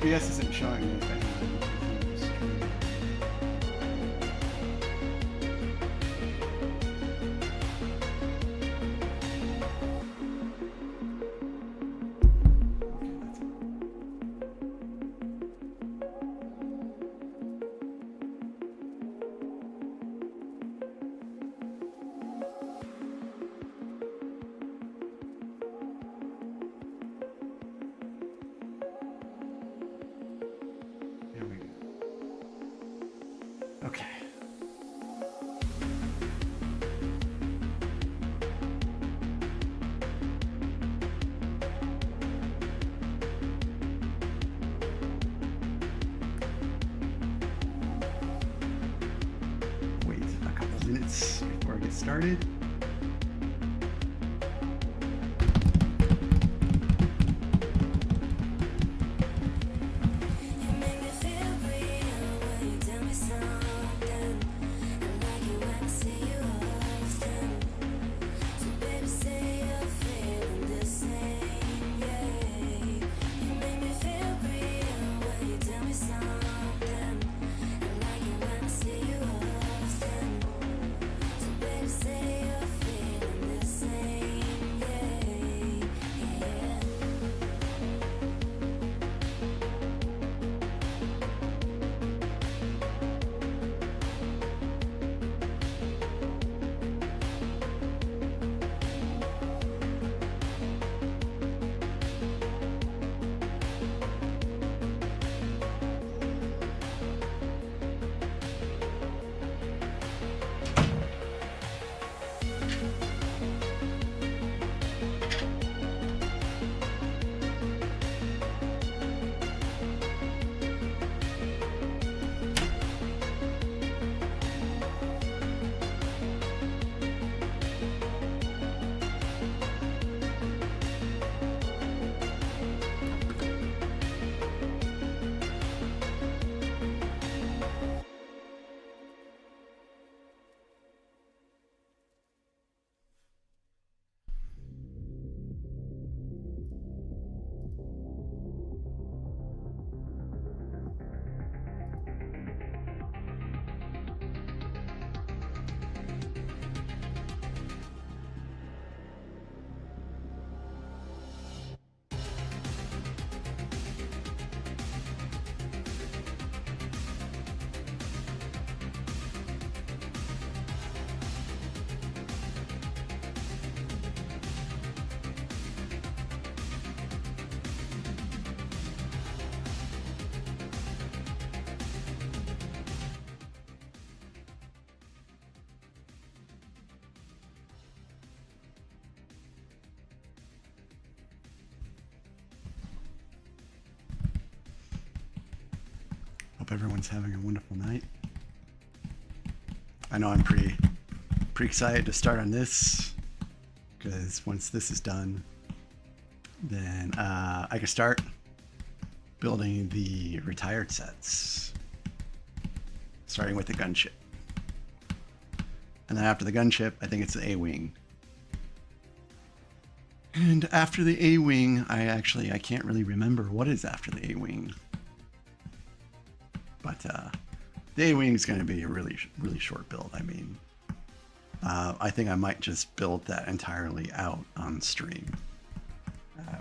OBS isn't showing anything. Okay. Wait a couple minutes before I get started. Hope everyone's having a wonderful night. I know I'm pretty excited to start on this, because once this is done, then I can start building the retired sets, starting with the gunship. And then after the gunship, I think it's the A-Wing. And after the A-Wing, I can't really remember what is after the A-Wing. But the A-Wing is going to be a really short build. I mean, I think I might just build that entirely out on stream. I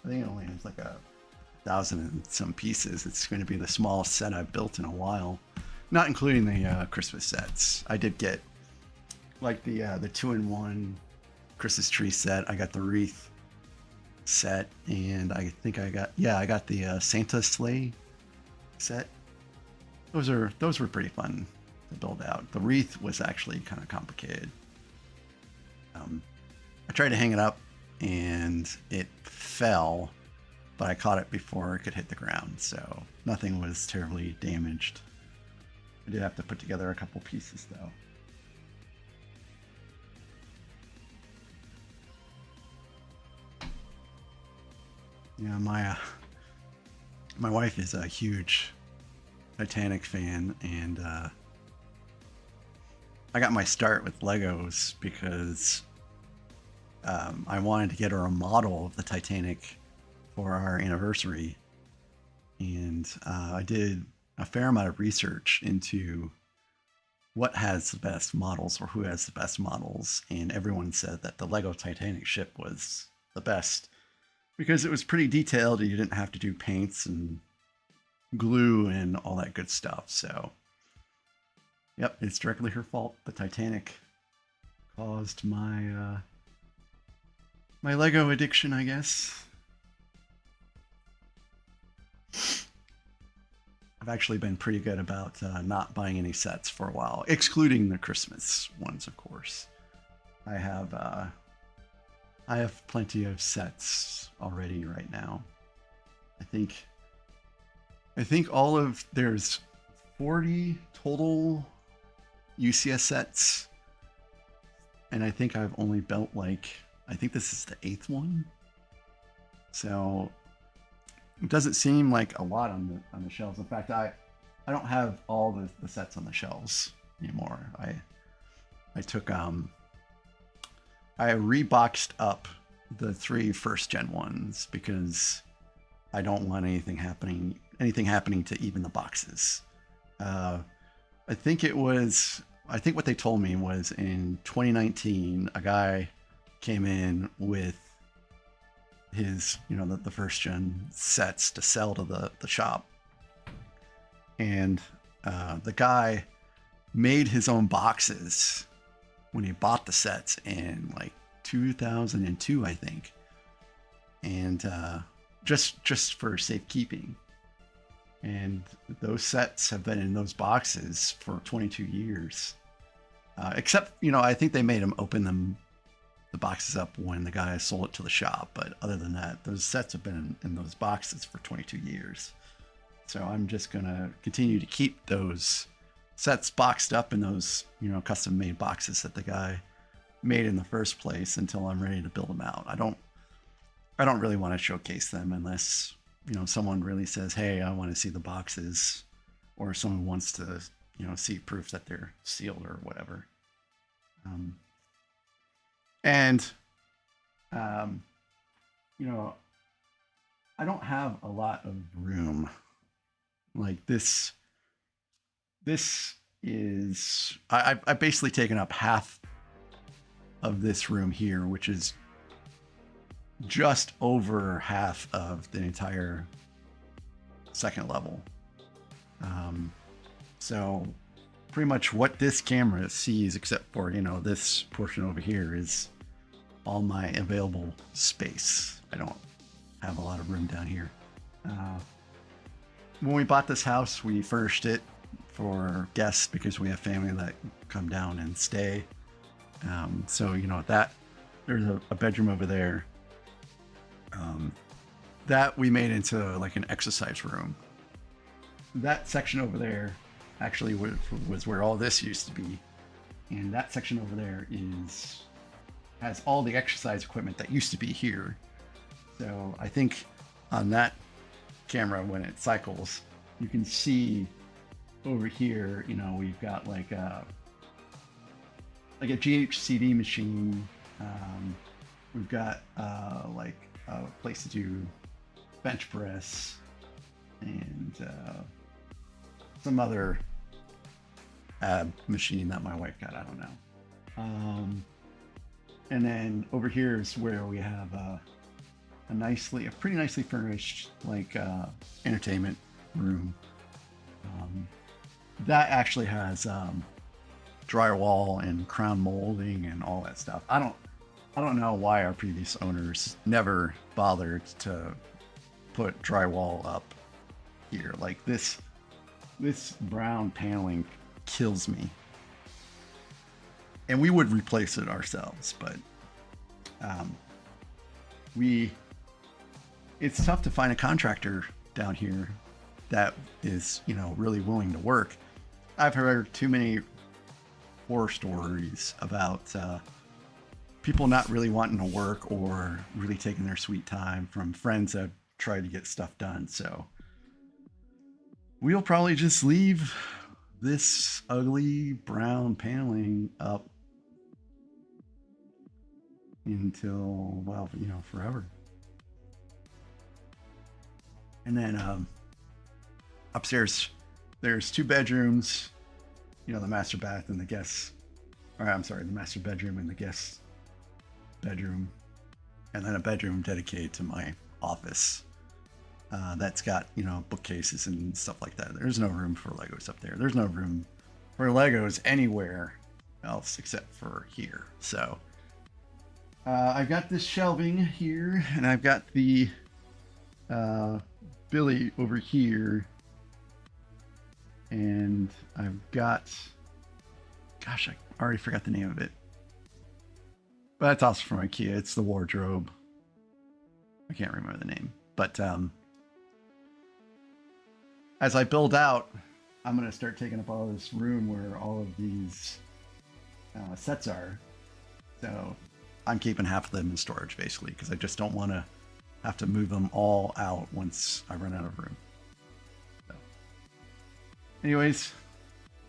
think it only has like 1,000 and some pieces. It's going to be the smallest set I've built in a while, not including the Christmas sets. I did get like the 2-in-1 Christmas tree set. I got the wreath set, and I think I got the Santa sleigh set. Those were pretty fun to build out. The wreath was actually kind of complicated. I tried to hang it up and it fell, but I caught it before it could hit the ground, so nothing was terribly damaged. I did have to put together a couple pieces though. Yeah, my wife is a huge Titanic fan, and I got my start with Legos because I wanted to get her a model of the Titanic for our anniversary, and I did a fair amount of research into what has the best models or who has the best models, and everyone said that the Lego Titanic ship was the best because it was pretty detailed and you didn't have to do paints and glue and all that good stuff. So yep, it's directly her fault. The Titanic caused my my Lego addiction, I guess. I've actually been pretty good about not buying any sets for a while, excluding the Christmas ones, of course. I have plenty of sets already right now. I think there's 40 total UCS sets, and I think I've only built I think this is the 8th one. So it doesn't seem like a lot on the shelves. In fact, I don't have all the sets on the shelves anymore. I took I reboxed up the 3 first gen ones because I don't want anything happening to even the boxes. I think what they told me was in 2019 a guy came in with his, the first gen sets to sell to the shop, and the guy made his own boxes when he bought the sets in 2002, I think, and just for safekeeping. And those sets have been in those boxes for 22 years, except I think they made him open the boxes up when the guy sold it to the shop. But other than that, those sets have been in those boxes for 22 years. So I'm just going to continue to keep those sets boxed up in those, custom made boxes that the guy made in the first place until I'm ready to build them out. I don't really want to showcase them unless, someone really says, hey, I want to see the boxes, or someone wants to, see proof that they're sealed or whatever. I don't have a lot of room. Like this is, I've basically taken up half of this room here, which is just over half of the entire second level. So pretty much what this camera sees, except for, this portion over here, is all my available space. I don't have a lot of room down here. When we bought this house, we furnished it for guests because we have family that come down and stay. So, there's a bedroom over there that we made into like an exercise room. That section over there actually was where all this used to be. And that section over there has all the exercise equipment that used to be here. So I think on that camera, when it cycles, you can see over here, we've got like a GHCD machine. We've got like a place to do bench press and some other ab machine that my wife got. I don't know. And then over here is where we have a pretty nicely furnished entertainment room. That actually has drywall and crown molding and all that stuff. I don't know why our previous owners never bothered to put drywall up here. Like this brown paneling kills me. And we would replace it ourselves, but it's tough to find a contractor down here that is, really willing to work. I've heard too many horror stories about people not really wanting to work or really taking their sweet time from friends that tried to get stuff done. So we'll probably just leave this ugly brown paneling up until, well, forever. And then upstairs, there's 2 bedrooms, you know, the master bath and the guest, or I'm sorry, the master bedroom and the guest bedroom, and then a bedroom dedicated to my office. That's got, you know, bookcases and stuff like that. There's no room for Legos up there. There's no room for Legos anywhere else except for here. So I've got this shelving here, and I've got the Billy over here, and I've got, gosh, I already forgot the name of it, but that's also from IKEA. It's the wardrobe. I can't remember the name, but as I build out, I'm going to start taking up all this room where all of these sets are. So I'm keeping half of them in storage, basically, because I just don't want to have to move them all out once I run out of room. So, anyways,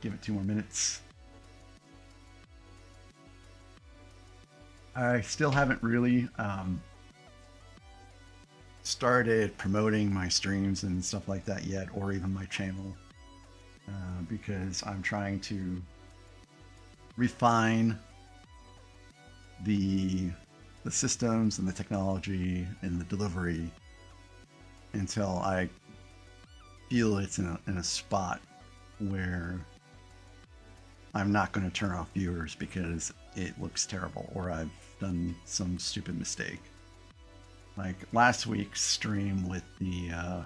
give it 2 more minutes. I still haven't really started promoting my streams and stuff like that yet, or even my channel, because I'm trying to refine the systems and the technology and the delivery until I feel it's in a spot where I'm not going to turn off viewers because it looks terrible or I've done some stupid mistake. Like last week's stream with the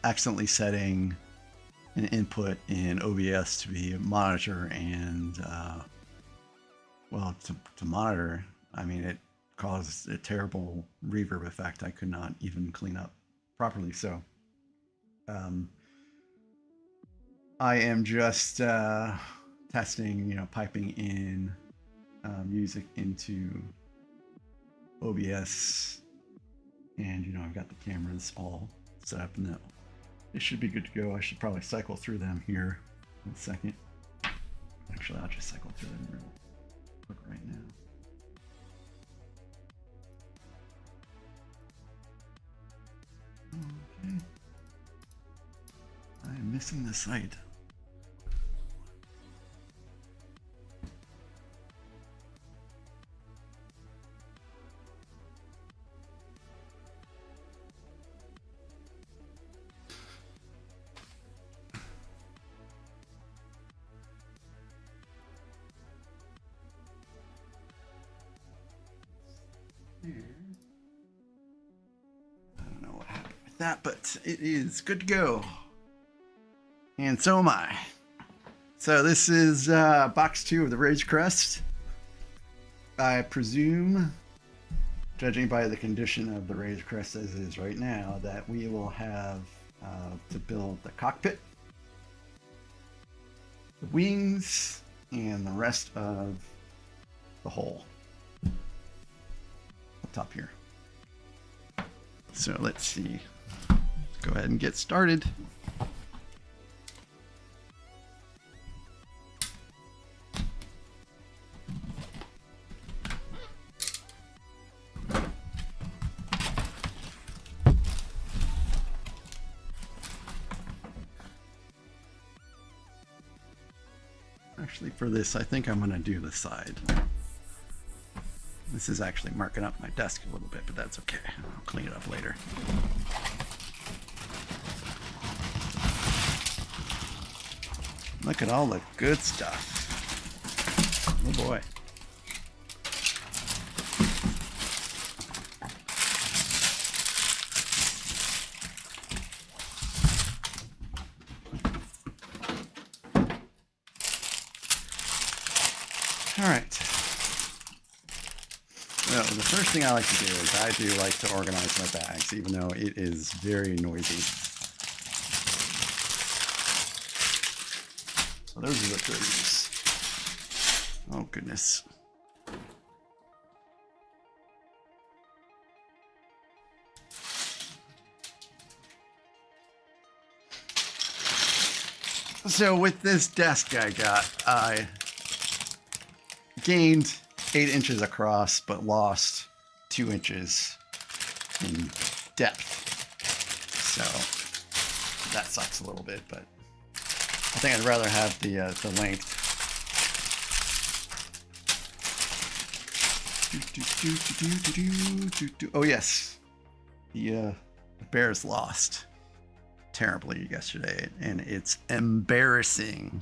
accidentally setting an input in OBS to be a monitor and well, to monitor, I mean, it caused a terrible reverb effect I could not even clean up properly. So I am just testing, you know, piping in music into OBS, and you know, I've got the cameras all set up, and that it should be good to go. I should probably cycle through them here in a second. Actually, I'll just cycle through them real quick right now. Okay, I am missing the site. I don't know what happened with that, but it is good to go. And so am I. So this is box 2 of the Razor Crest. I presume, judging by the condition of the Razor Crest as it is right now, that we will have to build the cockpit, the wings, and the rest of the hull up top here. So let's see. Let's go ahead and get started. Actually, for this, I think I'm going to do the side. This is actually marking up my desk a little bit, but that's okay. I'll clean it up later. Look at all the good stuff. Oh boy. All right. So the first thing I like to do is I do like to organize my bags, even though it is very noisy. So those are the 30s. Oh goodness. So with this desk I got, I gained 8 inches across, but lost 2 inches in depth. So that sucks a little bit, but I think I'd rather have the length. Oh yes, the Bears lost terribly yesterday, and it's embarrassing.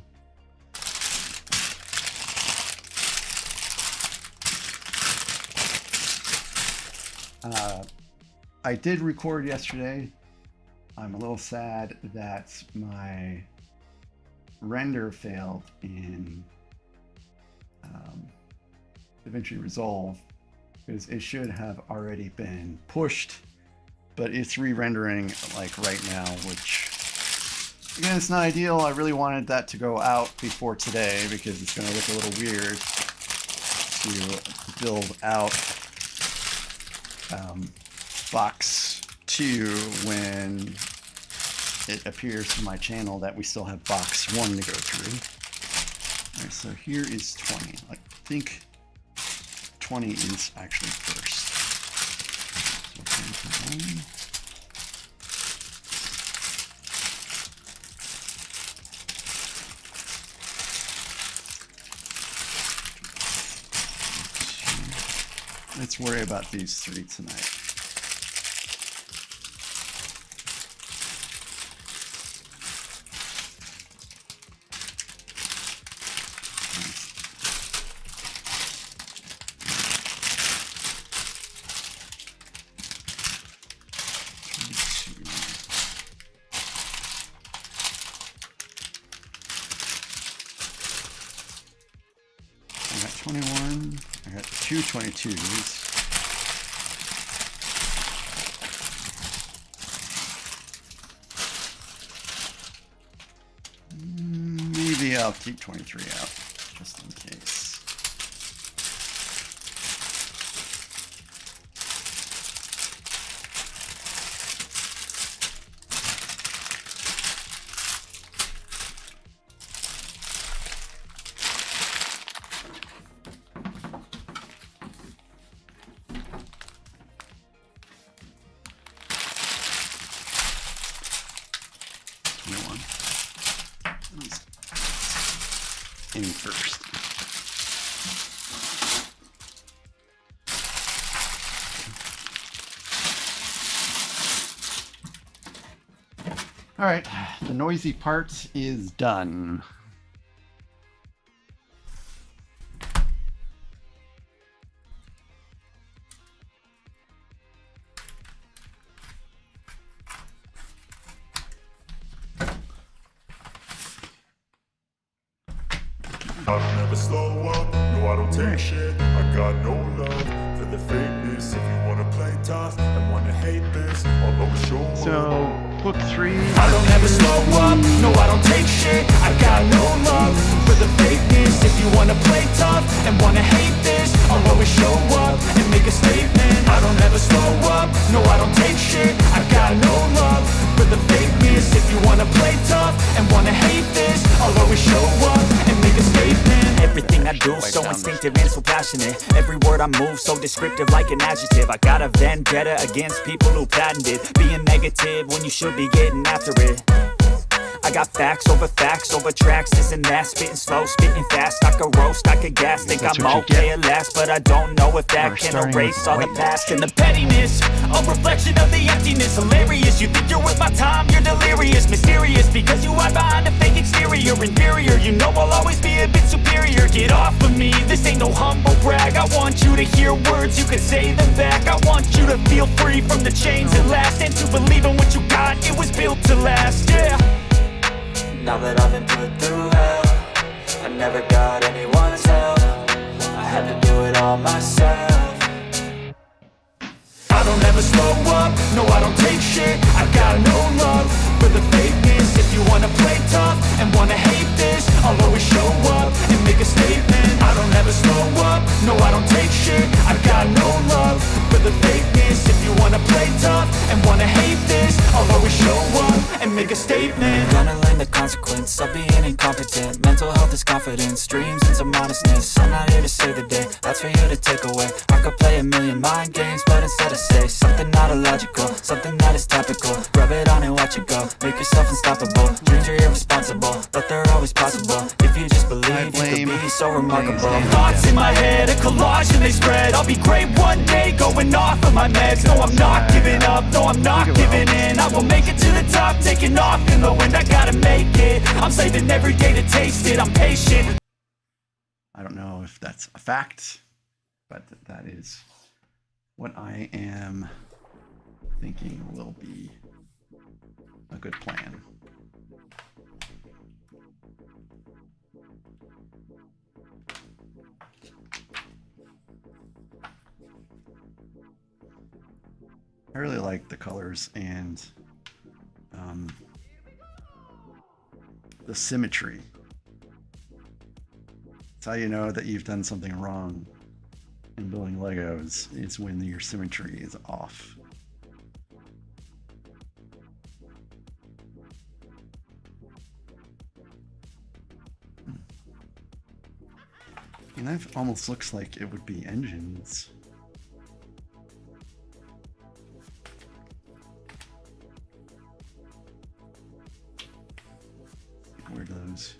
I did record yesterday. I'm a little sad that my render failed in DaVinci Resolve, because it should have already been pushed, but it's re-rendering like right now, which again, it's not ideal. I really wanted that to go out before today because it's going to look a little weird to build out box 2 when it appears to my channel that we still have box 1 to go through. Alright, so here is 20. I think 20 is actually first. So let's worry about these 3 tonight. I got 21. I got 2 22s. Maybe I'll keep 23 out, just in case. In first. All right, the noisy part is done. I don't ever slow up, no I don't take shit. I got no love for the fakeness. If you wanna play tough and wanna hate this, I'll always show up. So, book 3. I don't ever slow up, no I don't take shit. I got no love for the fakeness. If you wanna play tough and wanna hate this, I'll always show up and make a statement. I don't ever slow up, no I don't take shit. I got no love for the fakeness. If you wanna play tough and wanna hate this, I'll always show up and make a statement. Everything I do so instinctive and so passionate. Every word I move so descriptive like an adjective. I got a vendetta against people who patented being negative when you should be getting after it. I got facts over tracks, this and that. Spitting slow, spitting fast, I could roast, I could gas. Think I'm okay at last, but I don't know if that can erase all the past. And the pettiness, a reflection of the emptiness. Hilarious, you think you're worth my time, you're delirious. Mysterious, because you hide behind a fake exterior. Inferior, you know I'll always be a bit superior. Get off of me, this ain't no humble brag. I want you to hear words, you can say them back. I want you to feel free from the chains at last, and to believe in what you got, it was built to last, yeah. Now that I've been put through hell, I never got anyone's help. I had to do it all myself. I don't ever slow up, no I don't take shit. I got no love for the fakeness. If you wanna play tough and wanna hate this, I'll always show up and make a statement. I don't ever slow up, no I don't take shit. I got no love for the fakeness. If you wanna play tough and wanna hate this, I'll always show up and make a statement. Gonna learn the consequence of being incompetent. Mental health is confidence, dreams and some honestness. I'm not here to save the day, that's for you to take away. I could play a million mind games, but instead I say something not illogical, something that is topical. Rub it on and watch it go, make yourself unstoppable. Dreams are irresponsible, but they're always possible. If you just believe, you could be so remarkable. Thoughts in my head, a collage and they spread. I'll be great one day, going off of my meds. No, I'm not giving up, no, I'm not giving in. I will make it to the top, taking off in the wind. I gotta make it, I'm saving every day to taste it. I'm patient. I don't know if that's a fact, but that is what I am thinking will be a good plan. I really like the colors and the symmetry. It's how you know that you've done something wrong in building Legos, is when your symmetry is off. And that almost looks like it would be engines. Where those?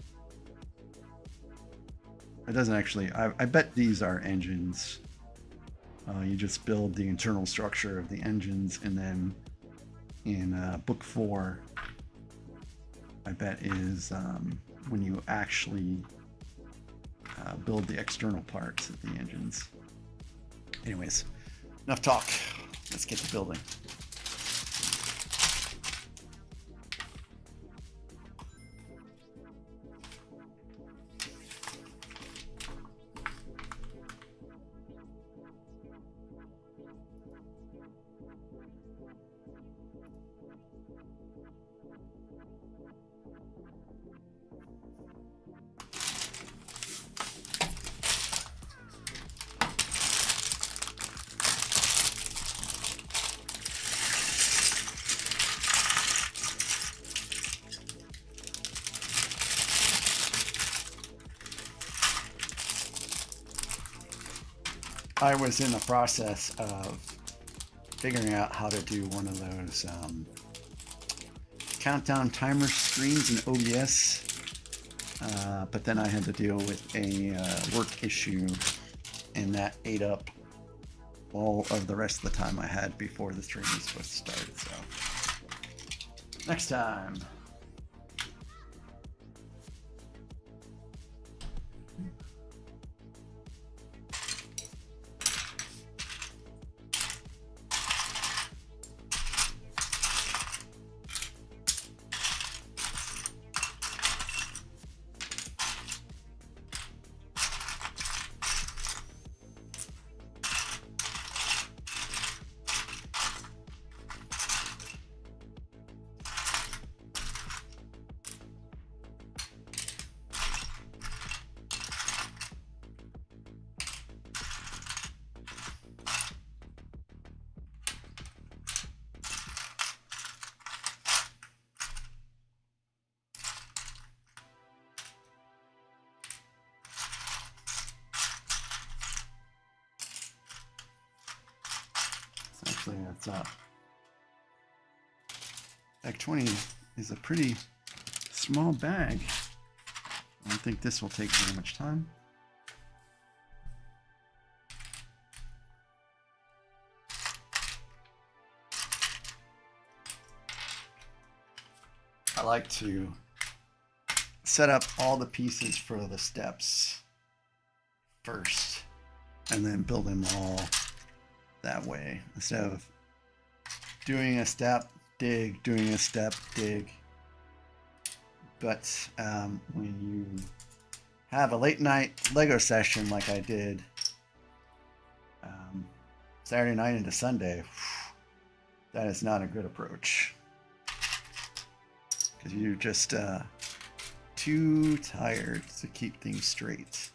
It doesn't actually. I bet these are engines. You just build the internal structure of the engines, and then in book 4, I bet is when you actually build the external parts of the engines. Anyways, enough talk. Let's get to building. I was in the process of figuring out how to do one of those countdown timer screens in OBS, but then I had to deal with a work issue, and that ate up all of the rest of the time I had before the stream was supposed to start. So next time. Actually, that's bag 20 is a pretty small bag. I don't think this will take very much time. I like to set up all the pieces for the steps first and then build them all that way, instead of doing a step, dig, doing a step, dig. But when you have a late night Lego session like I did Saturday night into Sunday, that is not a good approach, because you're just too tired to keep things straight.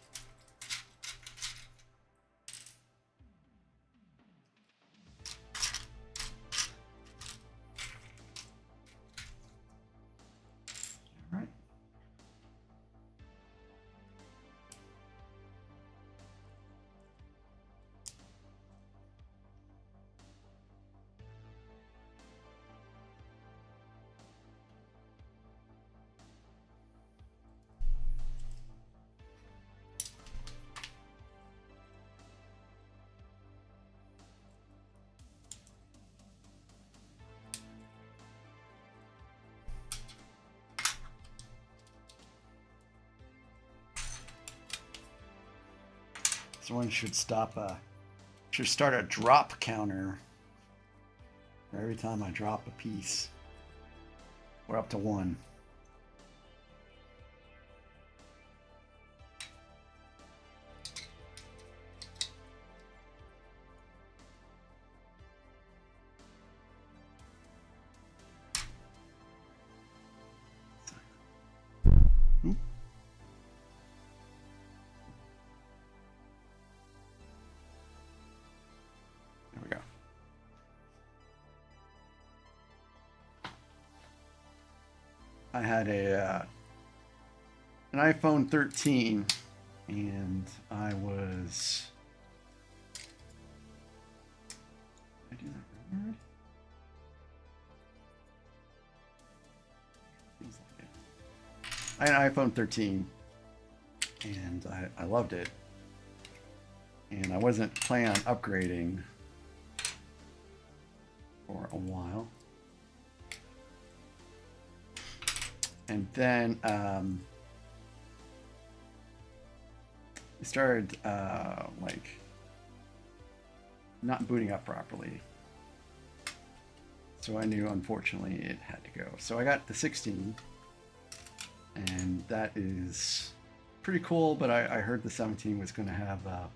Someone should start a drop counter for every time I drop a piece. We're up to 1. There we go. I had an iPhone 13, and I was. Did I do that right? Seems like it. I had an iPhone 13, and I loved it, and I wasn't planning on upgrading for a while. And then it started like not booting up properly. So I knew, unfortunately, it had to go. So I got the 16, and that is pretty cool, but I heard the 17 was going to have a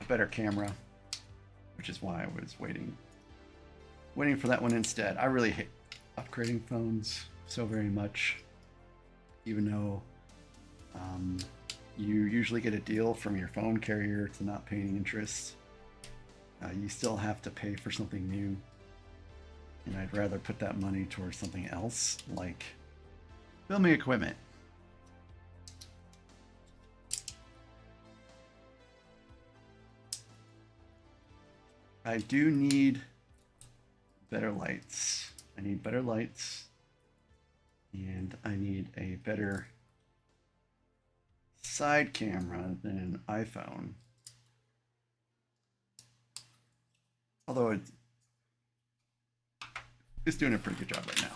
better camera, which is why I was waiting for that one instead. I really hate upgrading phones so very much, even though you usually get a deal from your phone carrier to not pay any interest. You still have to pay for something new, and I'd rather put that money towards something else, like filming equipment. I do need better lights. I need better lights, and I need a better side camera than an iPhone. Although it's doing a pretty good job right now.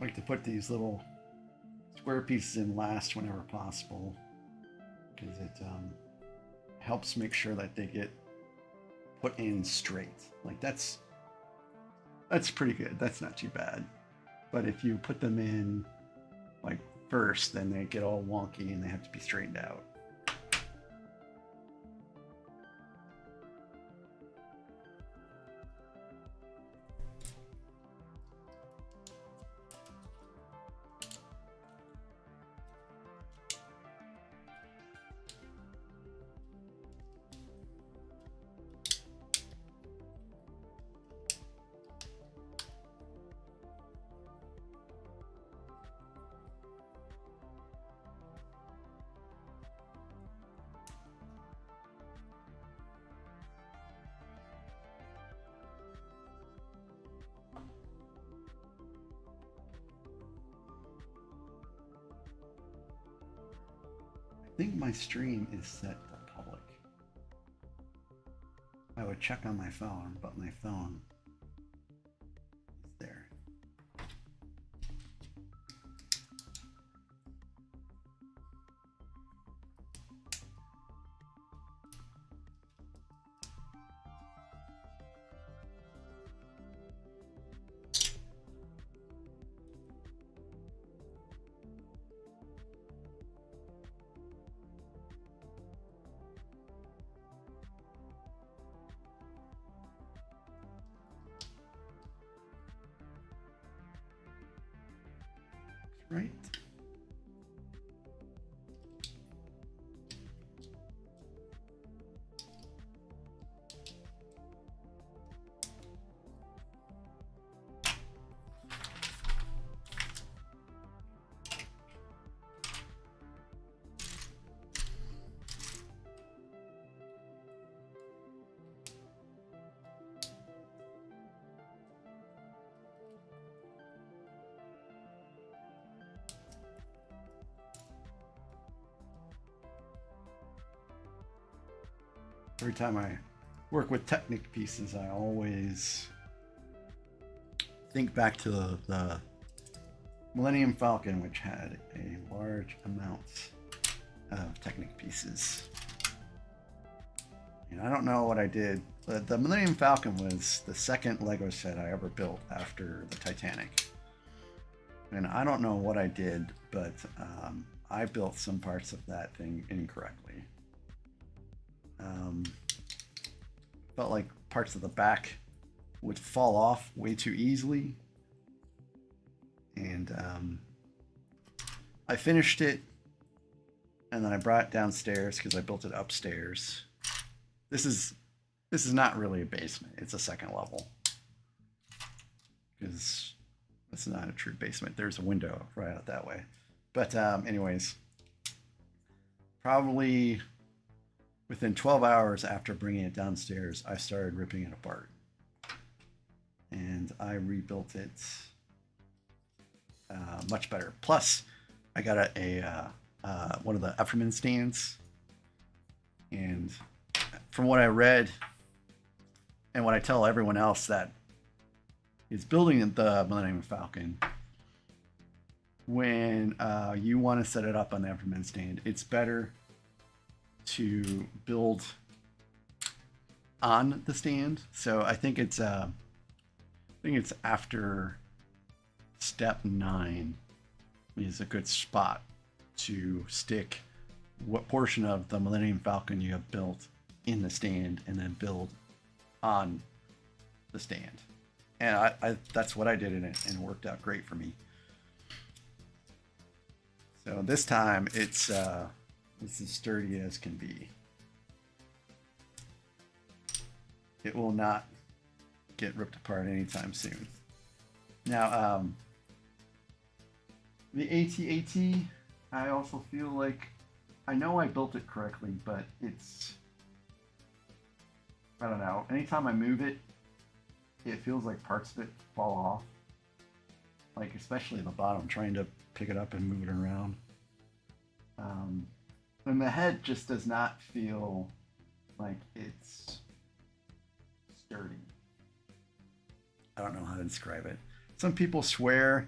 I like to put these little square pieces in last whenever possible, because it helps make sure that they get put in straight. Like that's pretty good. That's not too bad. But if you put them in like first, then they get all wonky and they have to be straightened out. I think my stream is set to public. I would check on my phone, but my phone is there. right? Every time I work with Technic pieces, I always think back to the Millennium Falcon, which had a large amount of Technic pieces. And I don't know what I did, but the Millennium Falcon was the second Lego set I ever built after the Titanic. And I don't know what I did, but I built some parts of that thing incorrectly. Felt like parts of the back would fall off way too easily. And I finished it, and then I brought it downstairs because I built it upstairs. This is not really a basement, it's a second level. Because it's not a true basement. There's a window right out that way. But anyways, probably within 12 hours after bringing it downstairs, I started ripping it apart. And I rebuilt it much better. Plus, I got one of the Efferman stands. And from what I read, and what I tell everyone else that is building the Millennium Falcon, when you want to set it up on the Efferman stand, it's better to build on the stand. So I think it's after step 9 is a good spot to stick what portion of the Millennium Falcon you have built in the stand and then build on the stand. And I that's what I did in it, and it worked out great for me. So this time it's as sturdy as can be. It will not get ripped apart anytime soon. Now, the AT-AT, I also feel like, I know I built it correctly, but it's, I don't know, anytime I move it, it feels like parts of it fall off. Like, especially the bottom, trying to pick it up and move it around. And the head just does not feel like it's sturdy. I don't know how to describe it. Some people swear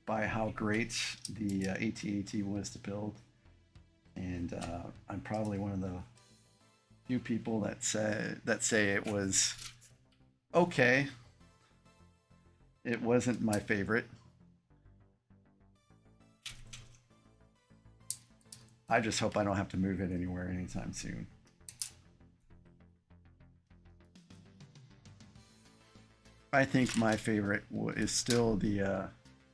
by how great the AT-AT was to build. And I'm probably one of the few people that say it was okay. It wasn't my favorite. I just hope I don't have to move it anywhere anytime soon. I think my favorite is still the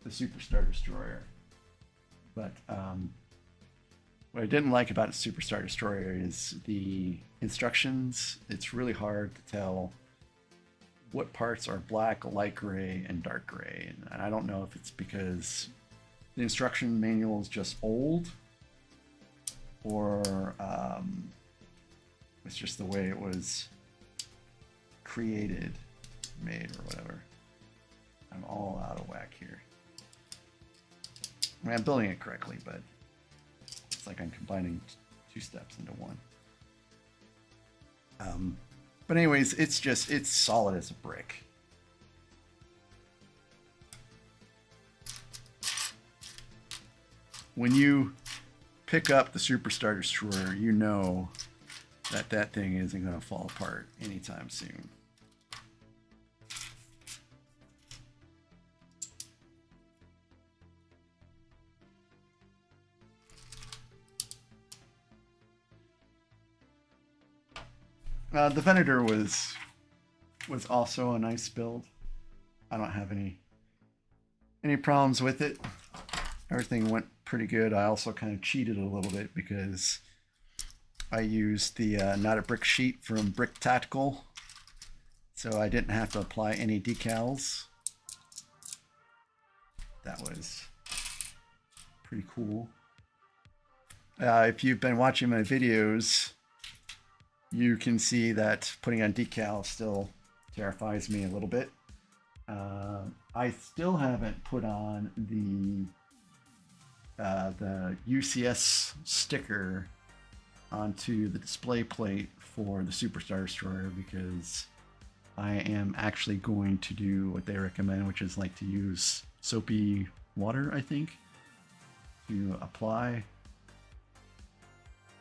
Superstar Destroyer. But what I didn't like about the Superstar Destroyer is the instructions. It's really hard to tell what parts are black, light gray, and dark gray. And I don't know if it's because the instruction manual is just old, or it's just the way it was created, made, or whatever. I'm all out of whack here. I mean, I'm building it correctly, but it's like I'm combining 2 steps into one. But anyways, it's solid as a brick. When you pick up the Superstar Destroyer, you know that that thing isn't going to fall apart anytime soon. The Venator was also a nice build. I don't have any problems with it. everything went pretty good. I also kind of cheated a little bit because I used the Not a Brick sheet from Brick Tactical, so I didn't have to apply any decals. That was pretty cool. If you've been watching my videos, you can see that putting on decals still terrifies me a little bit. I still haven't put on the UCS sticker onto the display plate for the Superstar Destroyer because I am actually going to do what they recommend, which is like to use soapy water, I think, to apply.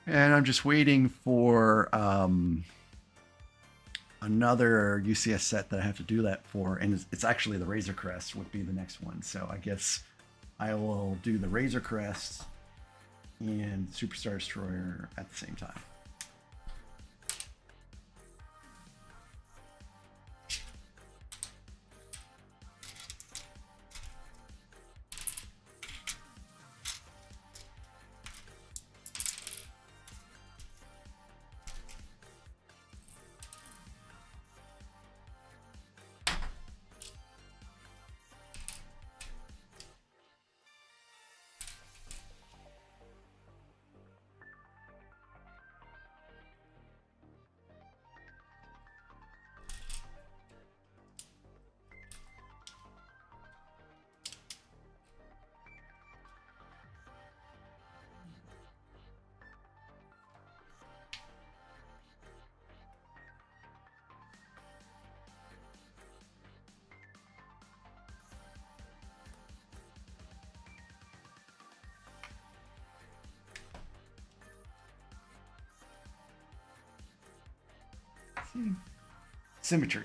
And I'm just waiting for another UCS set that I have to do that for, and it's actually the Razor Crest would be the next one. So I guess I will do the Razor Crest and Superstar Destroyer at the same time. Symmetry.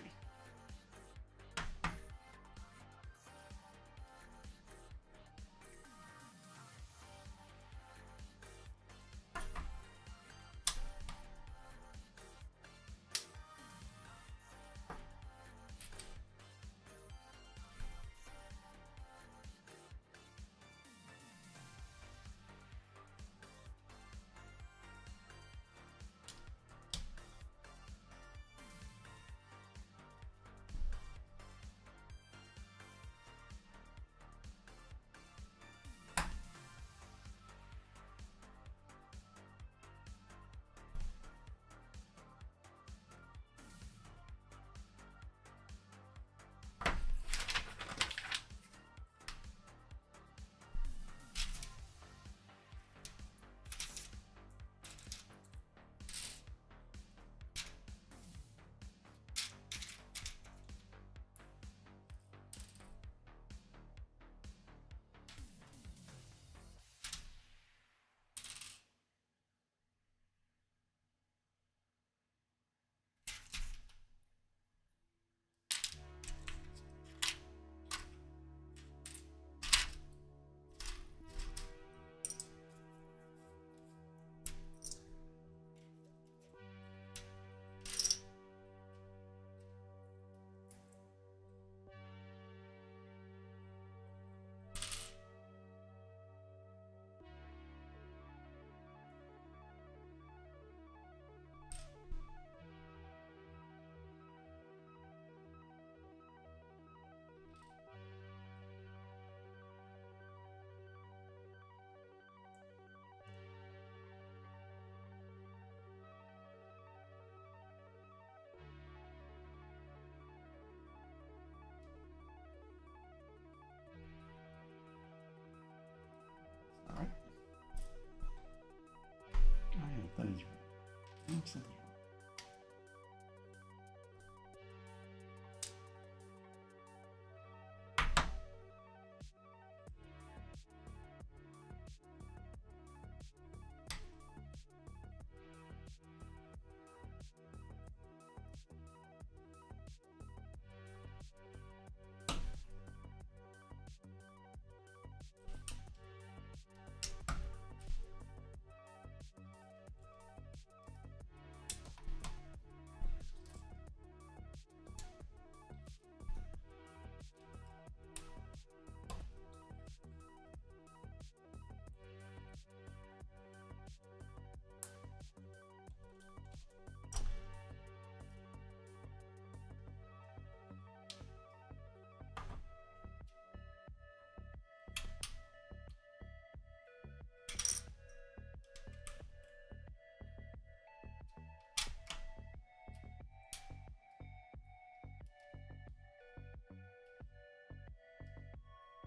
That is right. Something's wrong.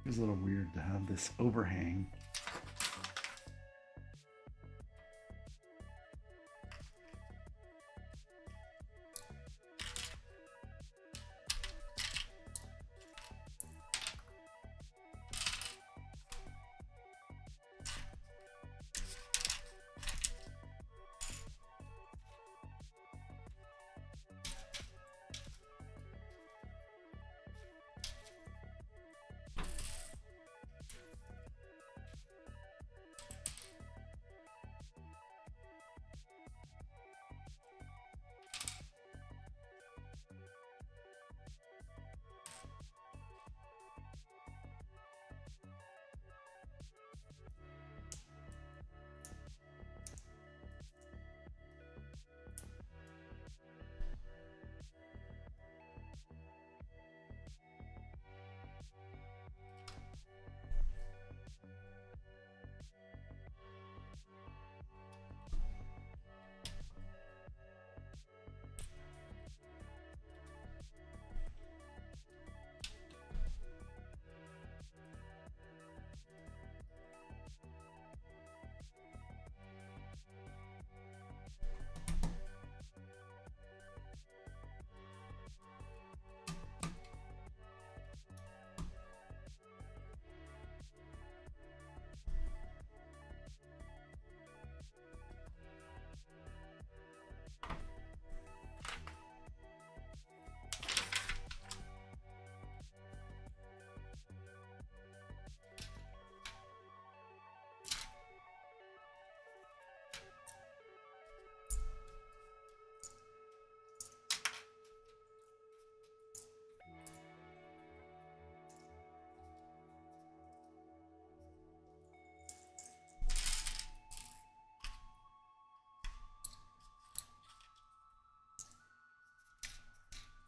It's a little weird to have this overhang.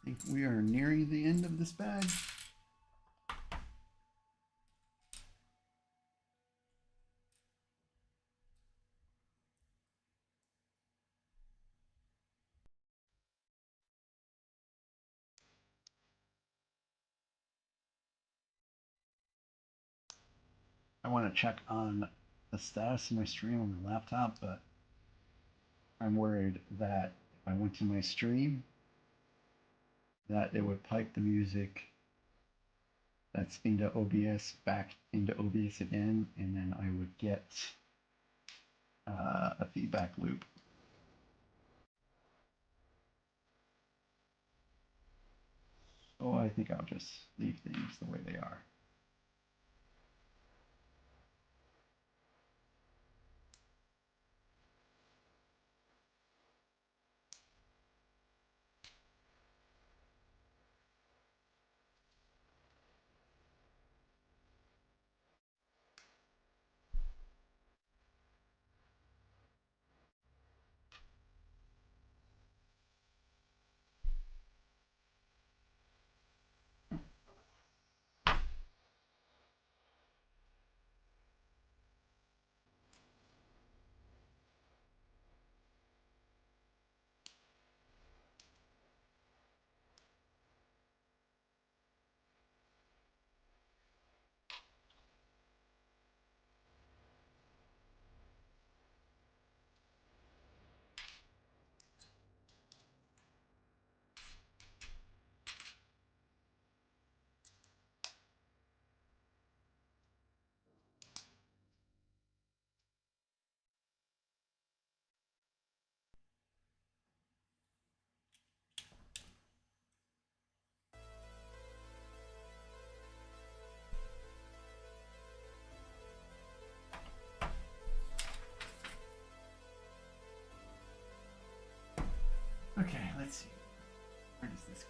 I think we are nearing the end of this bag. I want to check on the status of my stream on my laptop, but I'm worried that if I went to my stream, that it would pipe the music that's into OBS back into OBS again, and then I would get a feedback loop. So I think I'll just leave things the way they are. Okay, let's see. Where does this go?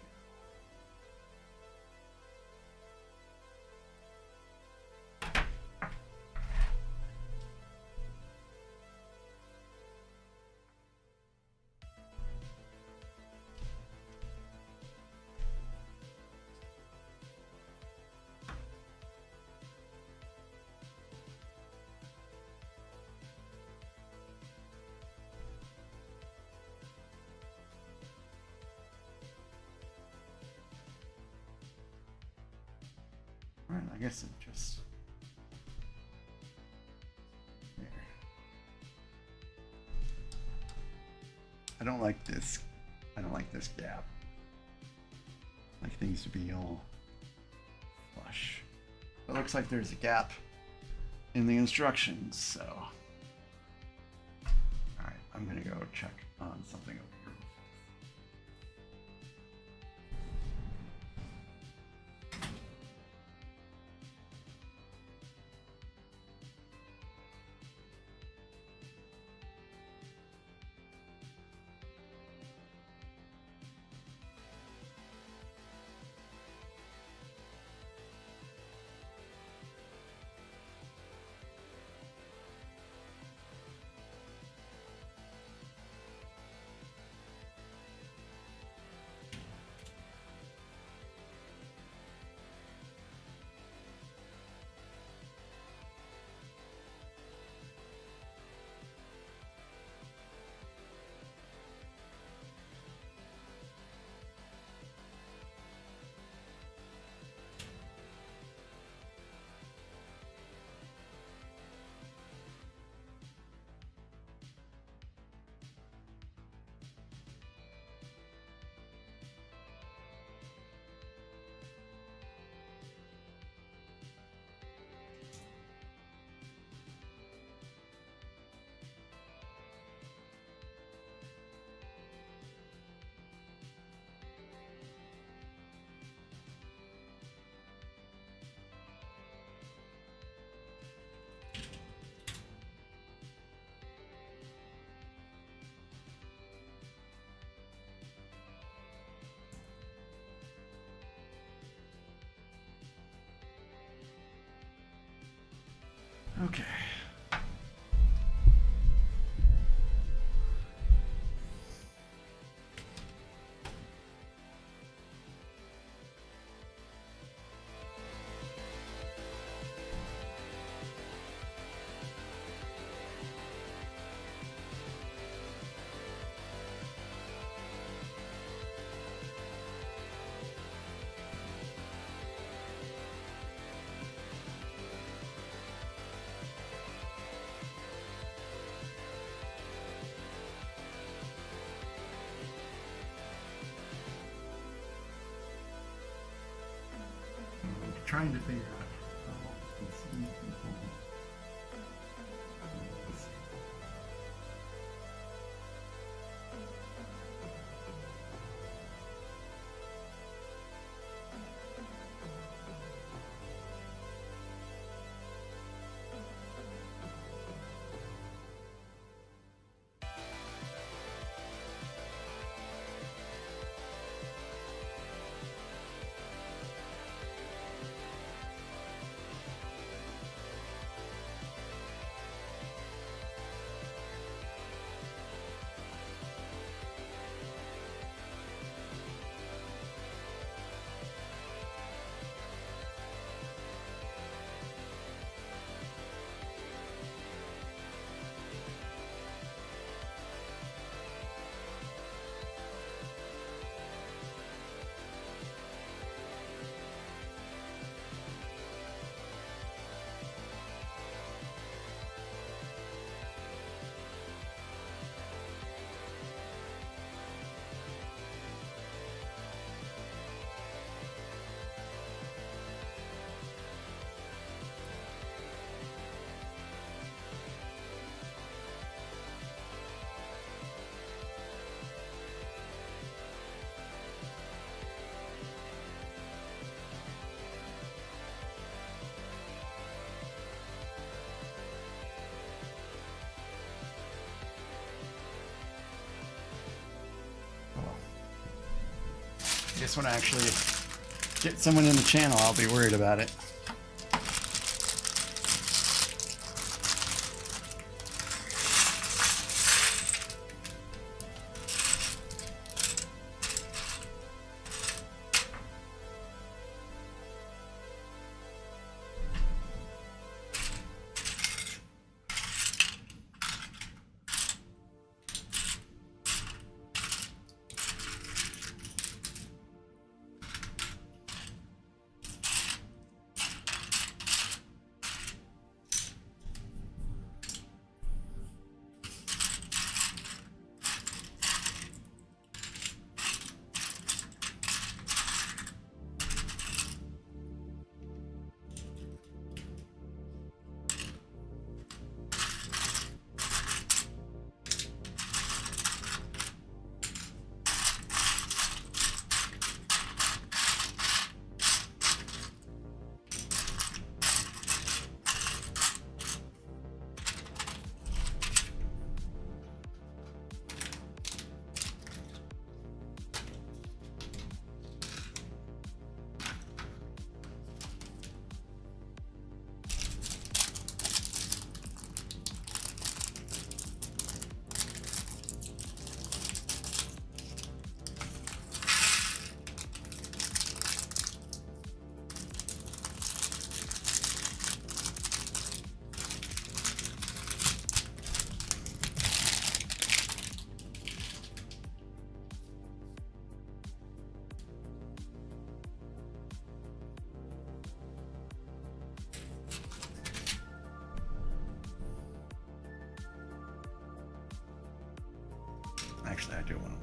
I guess it just there. I don't like this. I don't like this gap. I like things to be all flush. It looks like there's a gap in the instructions, so. All right, I'm gonna go check on something over here. Okay. Trying to figure out how to see people. I guess when I actually get someone in the channel, I'll be worried about it. Actually, I do want to look.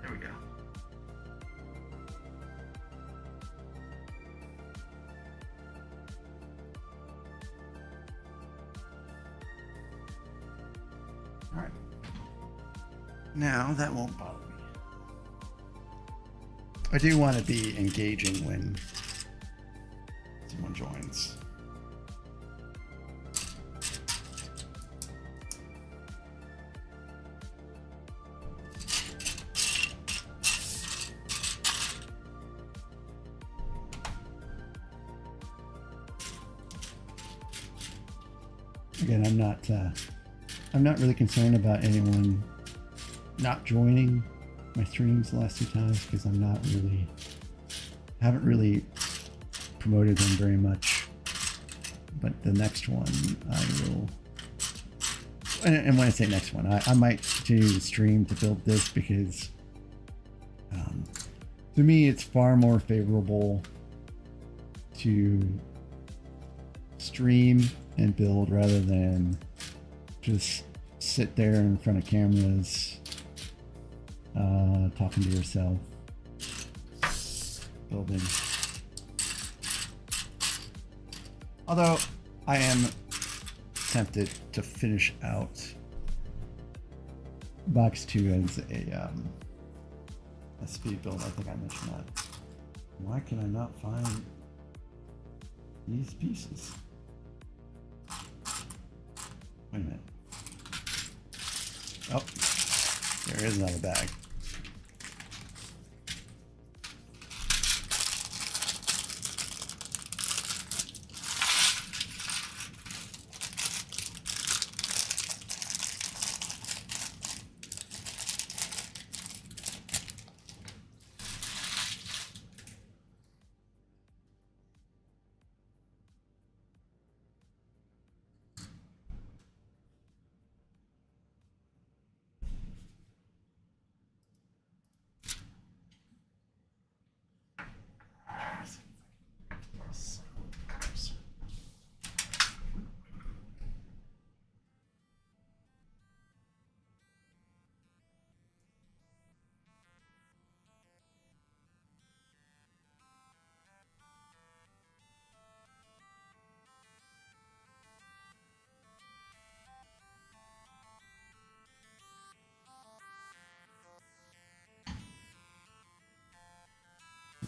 There we go. All right. Now that won't bother me. I do want to be engaging when someone joins. Again, I'm not really concerned about anyone not joining my streams the last 2 times because haven't really promoted them very much. But the next one I will, and when I say next one, I might continue to stream to build this because to me it's far more favorable to stream and build rather than just sit there in front of cameras talking to yourself, building. Although I am tempted to finish out box 2 as a speed build. I think I mentioned that. Why can I not find these pieces? Wait a minute. Oh, there is another bag.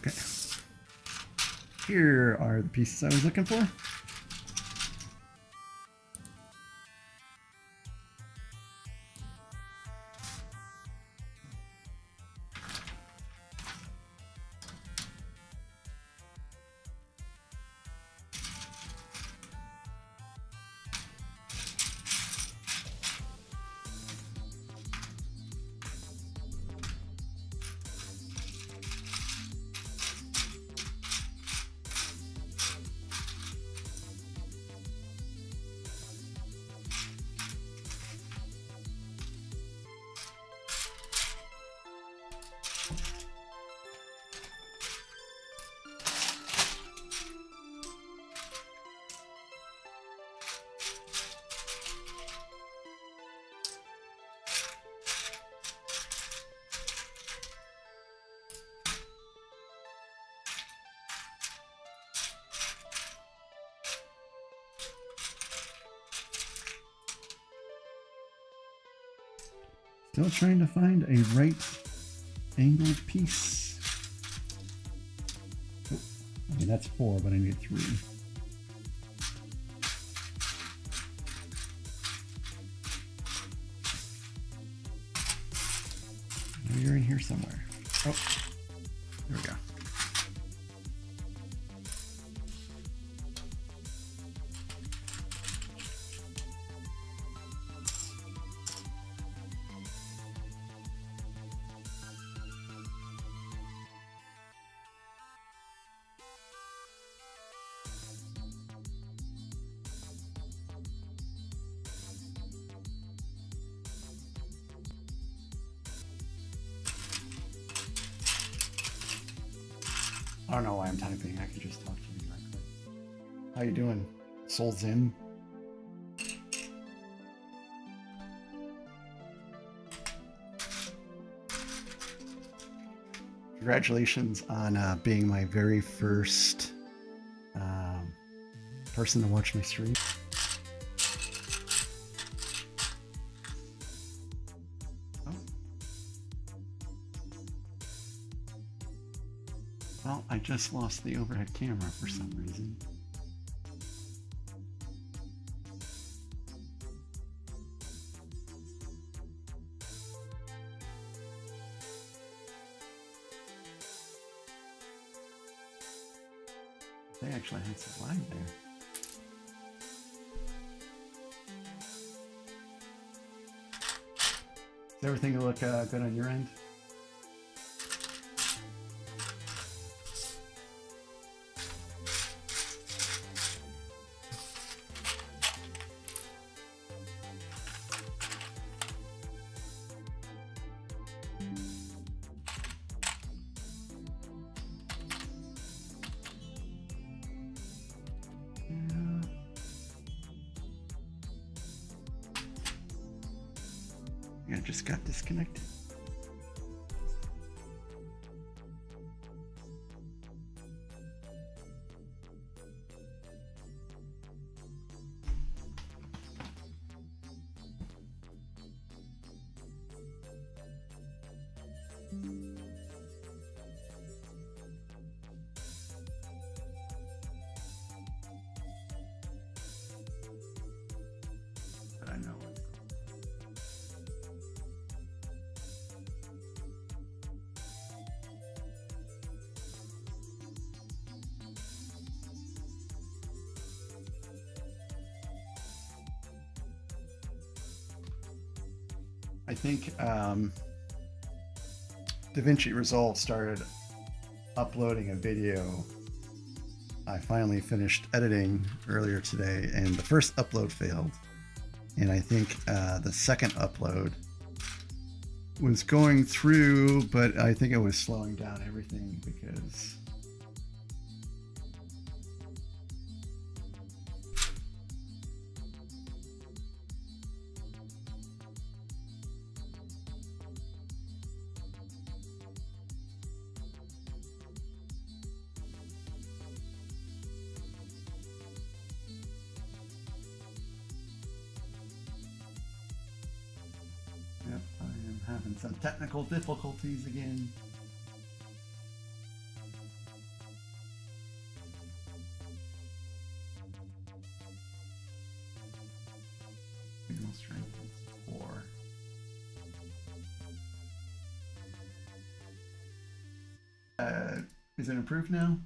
Okay. Here are the pieces I was looking for. Still trying to find a right angled piece. Oh, I mean, that's 4, but I need 3. Oh, you're in here somewhere. Oh, there we go. I don't know why I'm typing. I can just talk to you directly. How you doing, Soul Zim? Congratulations on being my very first person to watch my stream. Well, I just lost the overhead camera for some reason. They actually had some line there. Does everything look good on your end? I just got disconnected. But I know it's I think DaVinci Resolve started uploading a video. I finally finished editing earlier today, and the first upload failed. And I think the second upload was going through, but I think it was slowing down everything because having some technical difficulties again. Signal strength is 4. Is it improved now?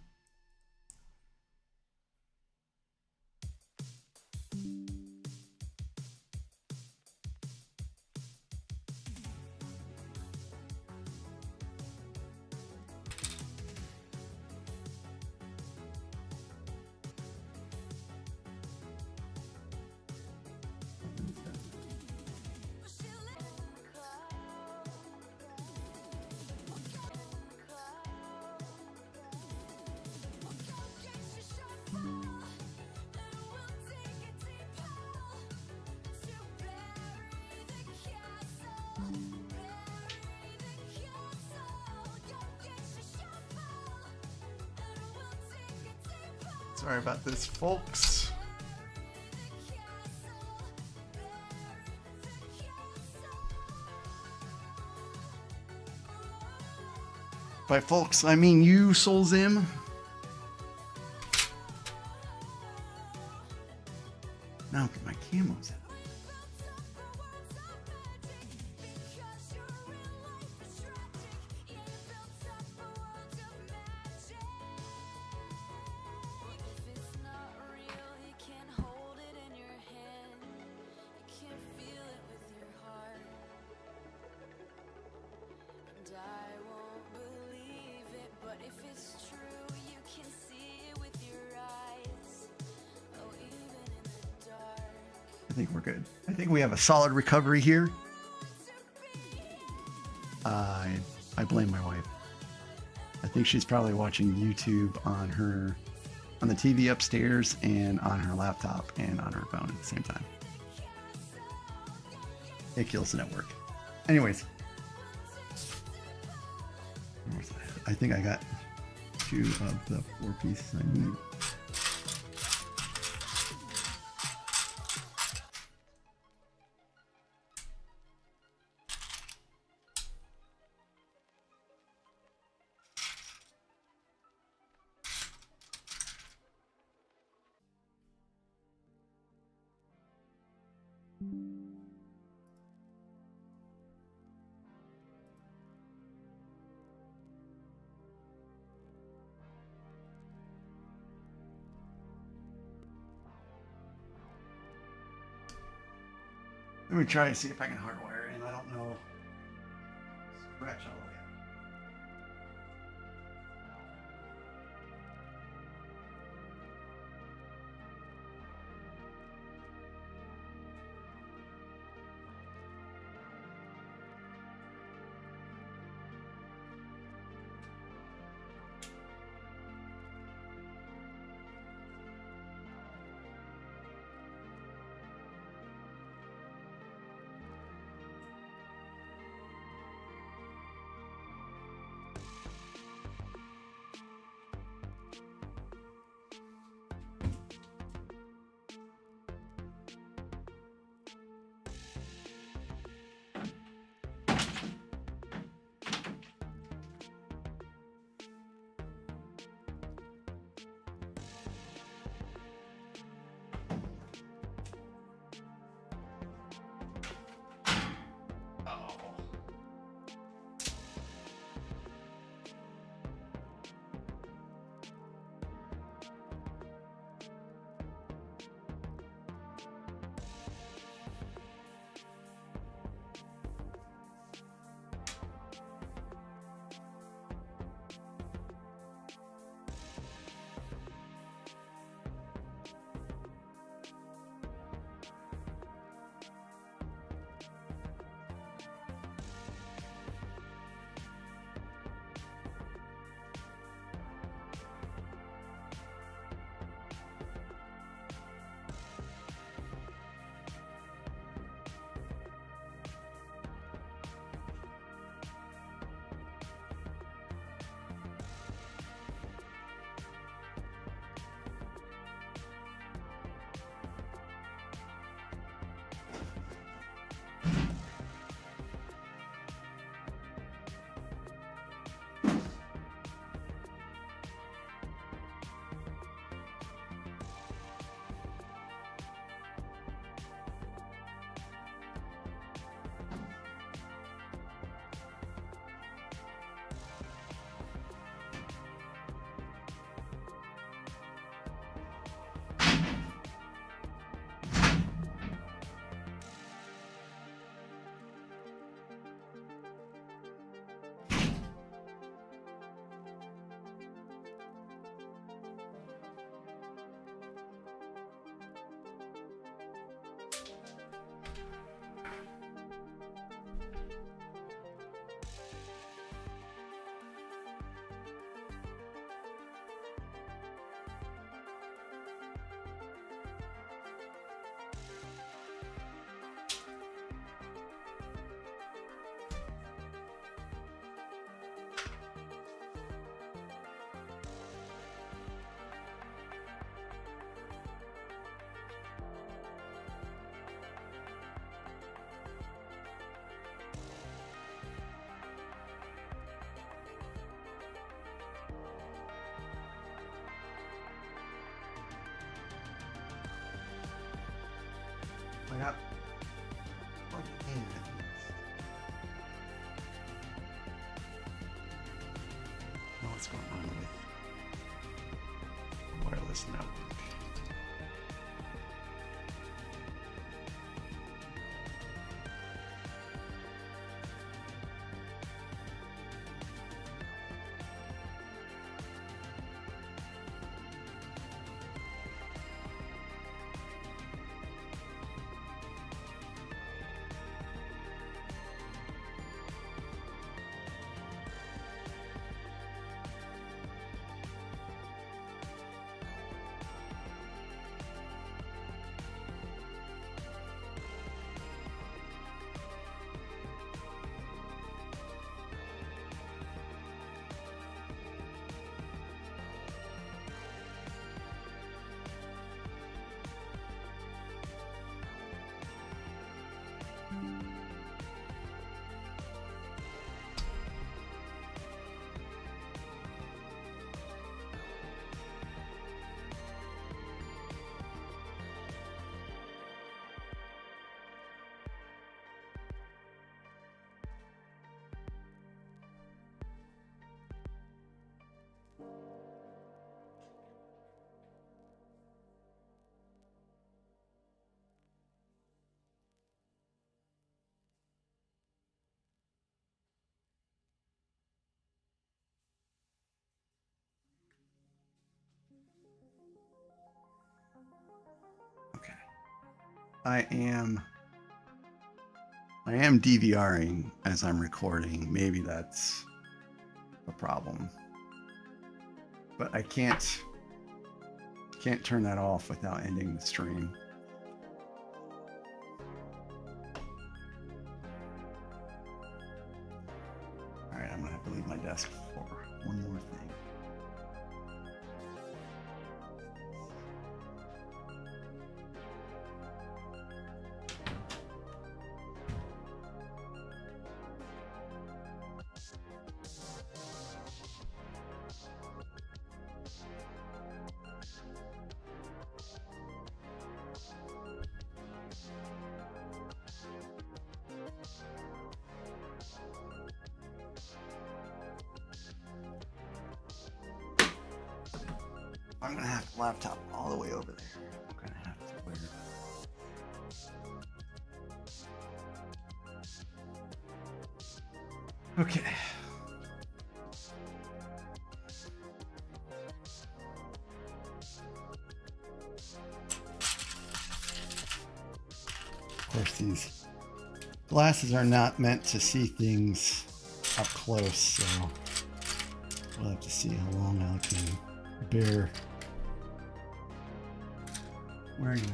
Sorry about this, folks. By folks, I mean you, Soulzim. Now get my camos out. I think we're good. I think we have a solid recovery here. I blame my wife. I think she's probably watching YouTube on the TV upstairs and on her laptop and on her phone at the same time. It kills the network. Anyways, I think I got 2 of the 4 pieces I need. Let me try to see if I can hardwire it in. I don't know. Scratch all the way out. I got plugged in. What's going on with wireless network? Okay. I am DVRing as I'm recording. Maybe that's a problem. But I can't turn that off without ending the stream. All right, I'm gonna have to leave my desk for one more thing. I'm gonna have the laptop all the way over there. I'm gonna have to wear it. Okay. Of course, these glasses are not meant to see things up close, so we'll have to see how long I can bear wearing them.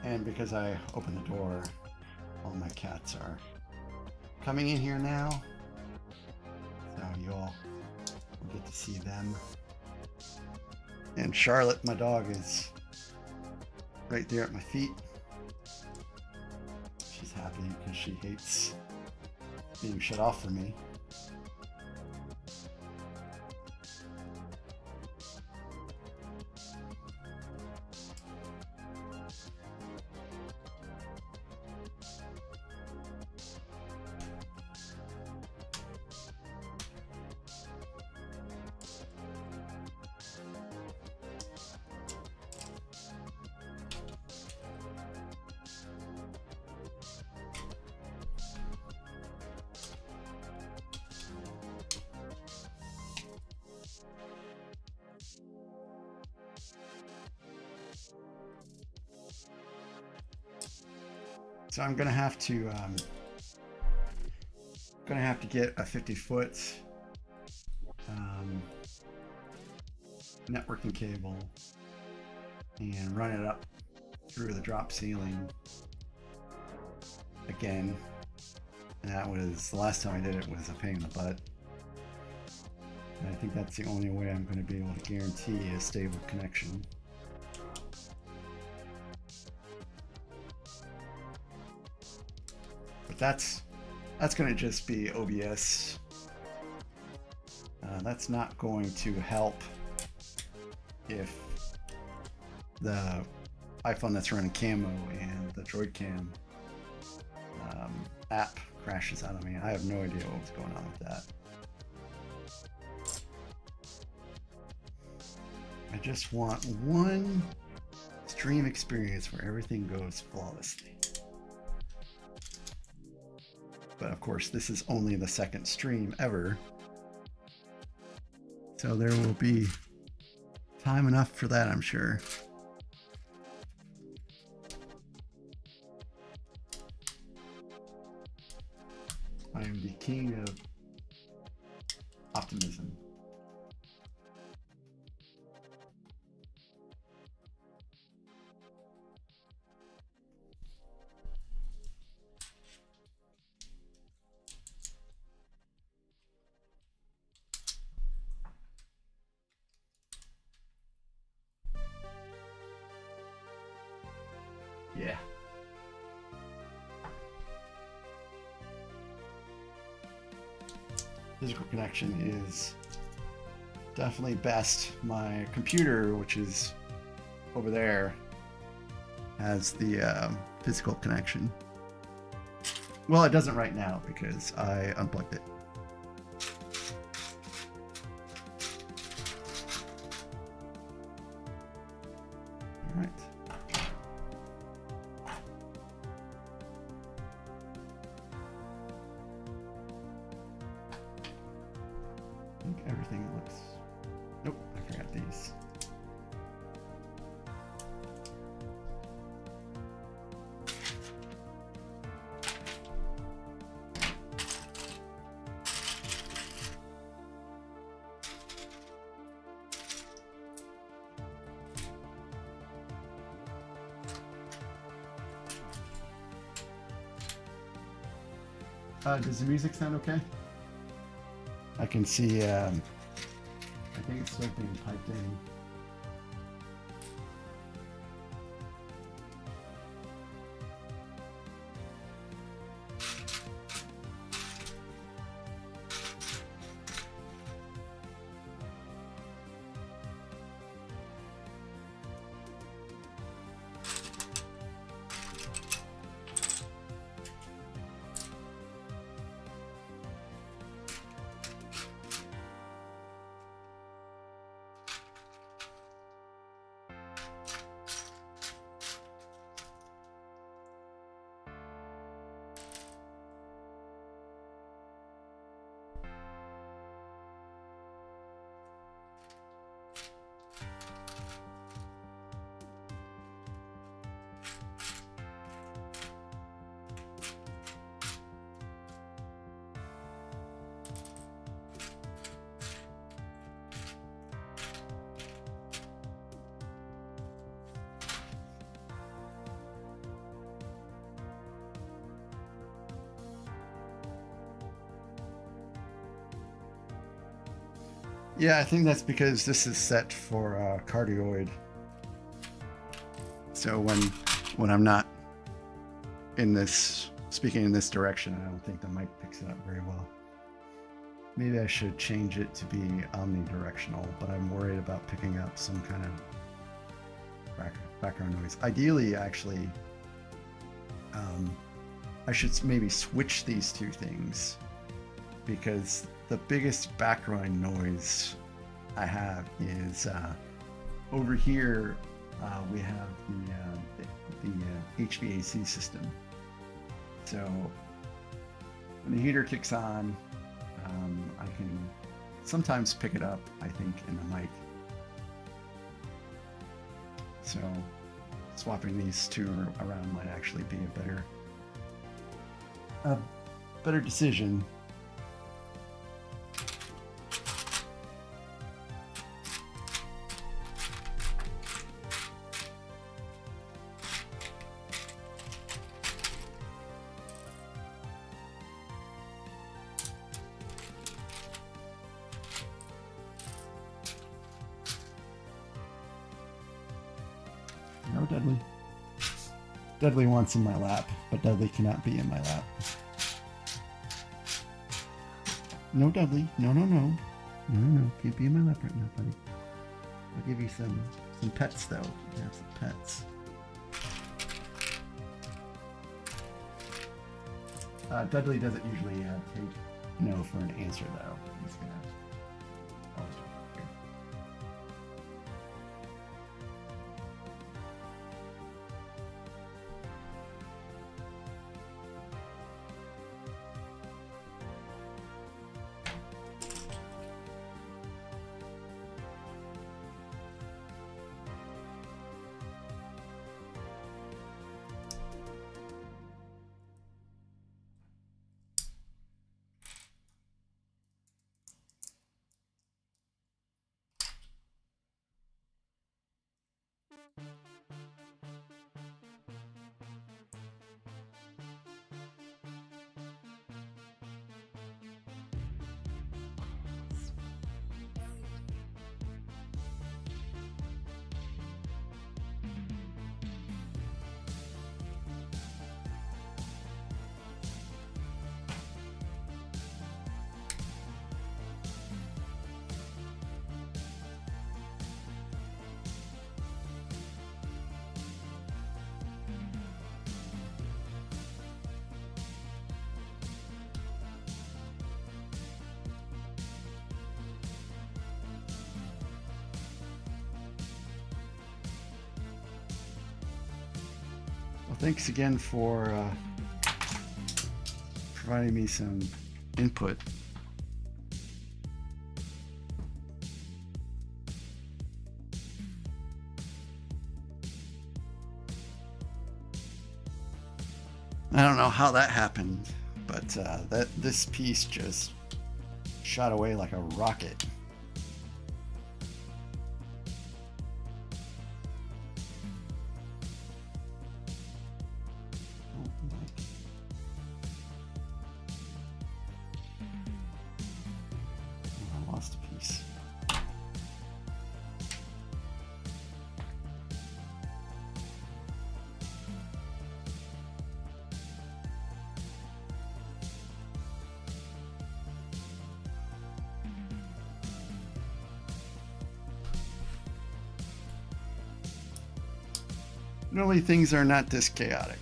And because I opened the door, all my cats are coming in here now. So you all will get to see them. And Charlotte, my dog, is right there at my feet. She's happy because she hates being shut off from me. So I'm gonna have to get a 50-foot networking cable and run it up through the drop ceiling again And that was the last time I did it was a pain in the butt. And I think that's the only way I'm going to be able to guarantee a stable connection. But that's going to just be OBS. That's not going to help if the iPhone that's running Camo and the Droid Cam app crashes out on me. I have no idea what's going on with that. I just want one stream experience where everything goes flawlessly. But of course, this is only the second stream ever. So there will be time enough for that, I'm sure. I am the king of optimism. Yeah. Physical connection is definitely best. My computer, which is over there, has the physical connection. Well, it doesn't right now because I unplugged it. All right. I think everything looks... Nope, I forgot these. Does the music sound okay? I can see, I think it's still being piped in. Yeah, I think that's because this is set for cardioid. So when I'm not in this, speaking in this direction, I don't think the mic picks it up very well. Maybe I should change it to be omnidirectional, but I'm worried about picking up some kind of background noise. Ideally, actually, I should maybe switch these two things, because the biggest background noise I have is over here. We have the HVAC system. So when the heater kicks on, I can sometimes pick it up, I think, in the mic. So swapping these two around might actually be a better decision. No, Dudley. Dudley wants in my lap, but Dudley cannot be in my lap. No, Dudley. No, no, no. No, no, no. Can't be in my lap right now, buddy. I'll give you some pets, though. You can have some pets. Dudley doesn't usually take no for an answer, though. He's gonna. Oh, here. Well, thanks again for providing me some input. I don't know how that happened, but this piece just shot away like a rocket. I lost a piece. Normally things are not this chaotic.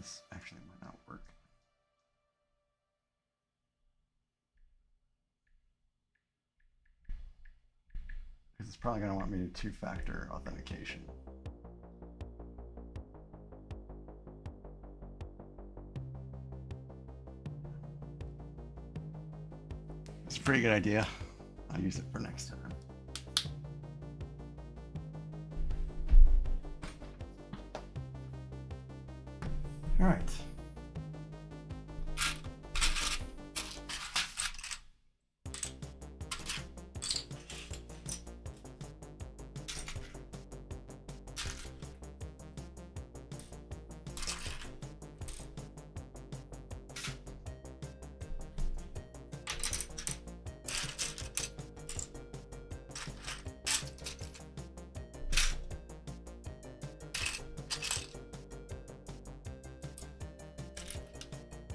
This actually might not work. Because it's probably going to want me to two-factor authentication. It's a pretty good idea. I'll use it for next time. All right.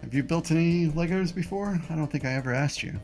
Have you built any Legos before? I don't think I ever asked you.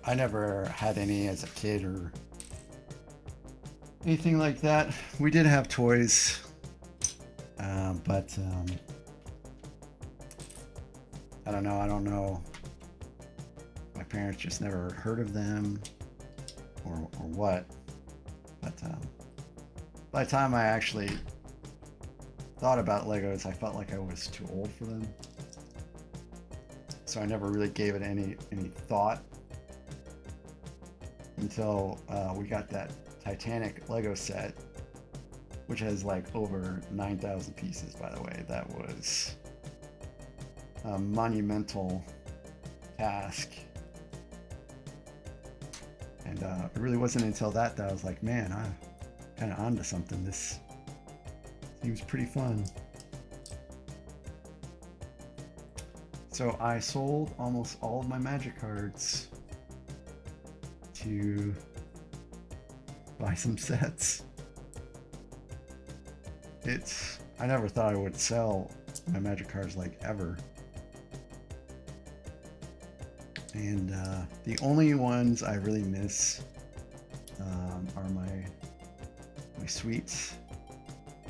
I never had any as a kid or anything like that. We did have toys, but I don't know. My parents just never heard of them or what. But by the time I actually thought about Legos, I felt like I was too old for them. So I never really gave it any thought until we got that Titanic Lego set, which has like over 9,000 pieces, by the way. That was a monumental task. And it really wasn't until that I was like, man, I'm kind of onto something. This seems pretty fun. So I sold almost all of my magic cards to buy some sets. I never thought I would sell my magic cards like ever. And the only ones I really miss are my sweet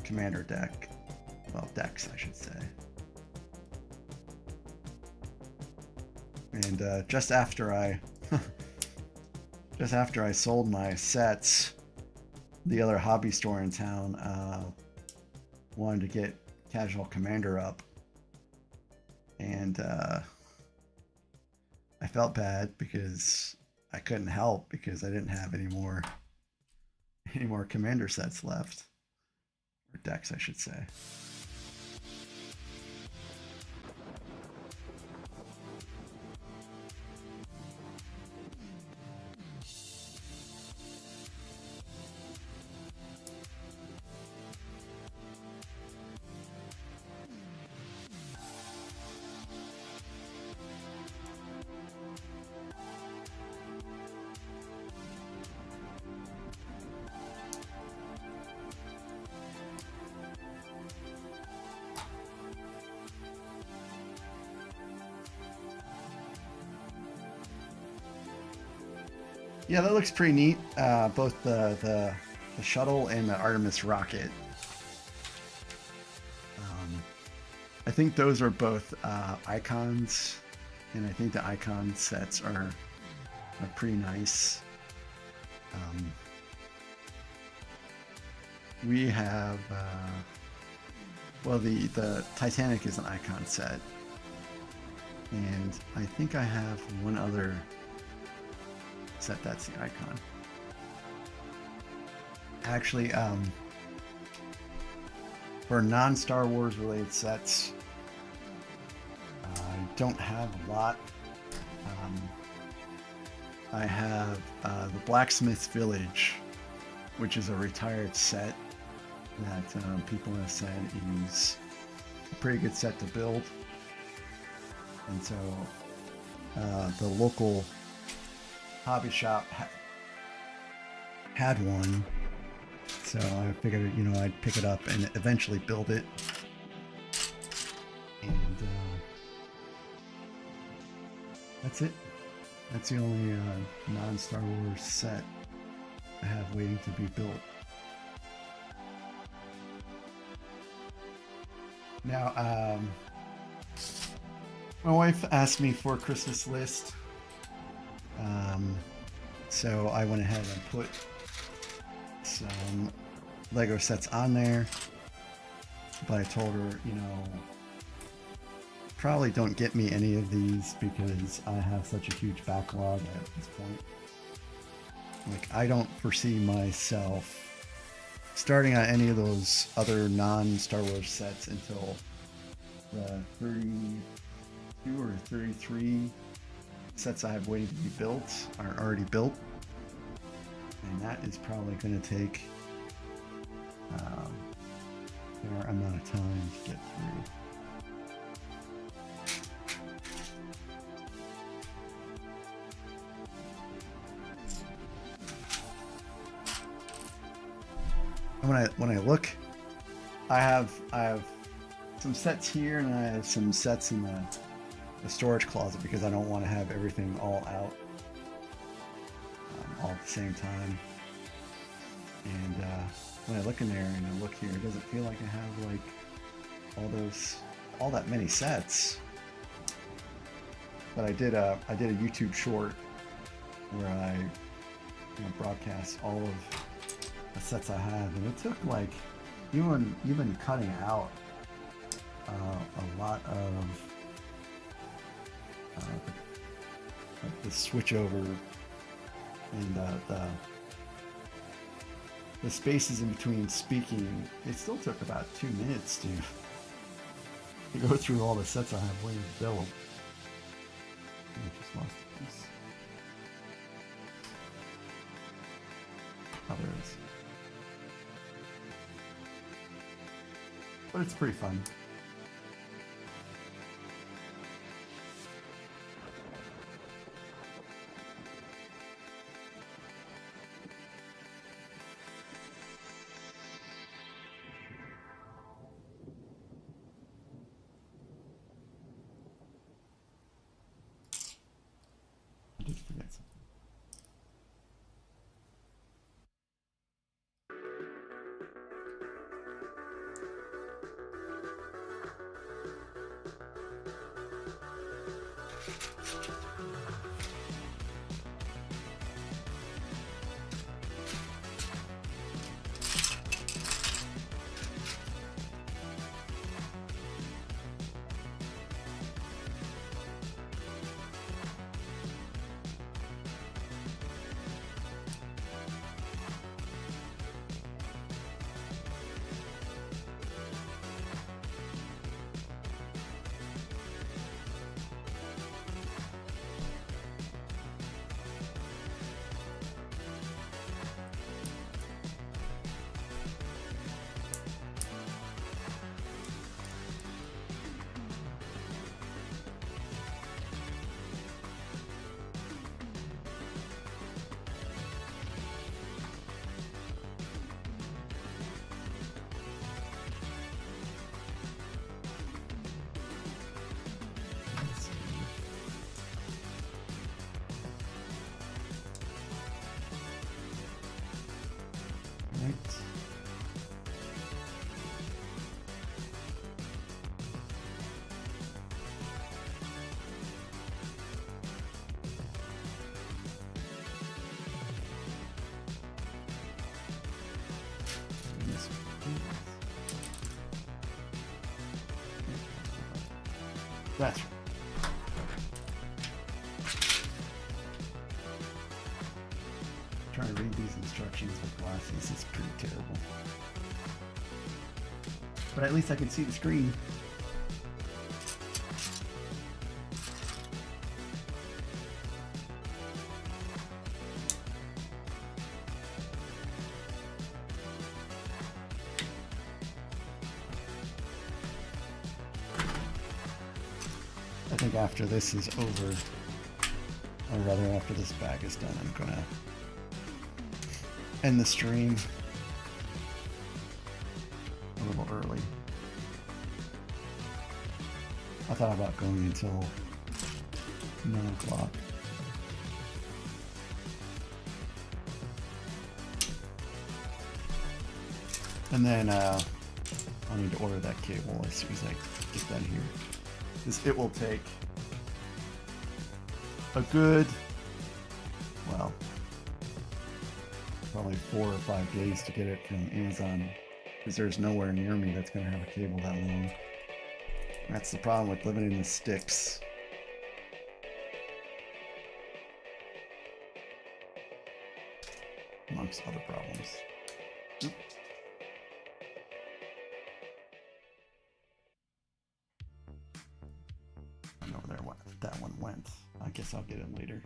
commander deck. Well, decks, I should say. And just after I sold my sets, the other hobby store in town wanted to get Casual Commander up, and I felt bad because I couldn't help because I didn't have any more Commander sets left, or decks, I should say. Yeah, that looks pretty neat. Both the the shuttle and the Artemis rocket. I think those are both icons, and I think the icon sets are pretty nice. We have, well, the Titanic is an icon set, and I think I have one other set that's the icon. Actually, for non-Star Wars related sets, I don't have a lot. I have the Blacksmith's Village, which is a retired set that people have said is a pretty good set to build. And so the local hobby shop had one, so I figured, you know, I'd pick it up and eventually build it. And that's it. That's the only non-Star Wars set I have waiting to be built. Now, my wife asked me for a Christmas list, so I went ahead and put some Lego sets on there, but I told her, you know, probably don't get me any of these because I have such a huge backlog at this point. Like, I don't foresee myself starting on any of those other non-Star Wars sets until the 32 or 33 sets I have waiting to be built are already built, and that is probably going to take a fair amount of time to get through. When I look, I have some sets here, and I have some sets in the storage closet because I don't want to have everything all out all at the same time. And when I look in there and I look here, it doesn't feel like I have like all that many sets. But I did a YouTube short where I broadcast all of the sets I have, and it took like even cutting out a lot of like the switch over and the spaces in between speaking. It still took about 2 minutes to go through all the sets I have waiting to build. I just lost a piece. Oh, there it is. But it's pretty fun. I did forget something. That's right. Try to read these instructions with glasses. It's pretty terrible. But at least I can see the screen. I think after this is over, or rather after this bag is done, I'm gonna end the stream a little early. I thought about going until 9 o'clock. And then I'll need to order that cable as soon as I get done here. It will take a good, well, probably 4 or 5 days to get it from Amazon, because there's nowhere near me that's going to have a cable that long. That's the problem with living in the sticks. Amongst other problems. Oop. I know there what that one went. I guess I'll get it later.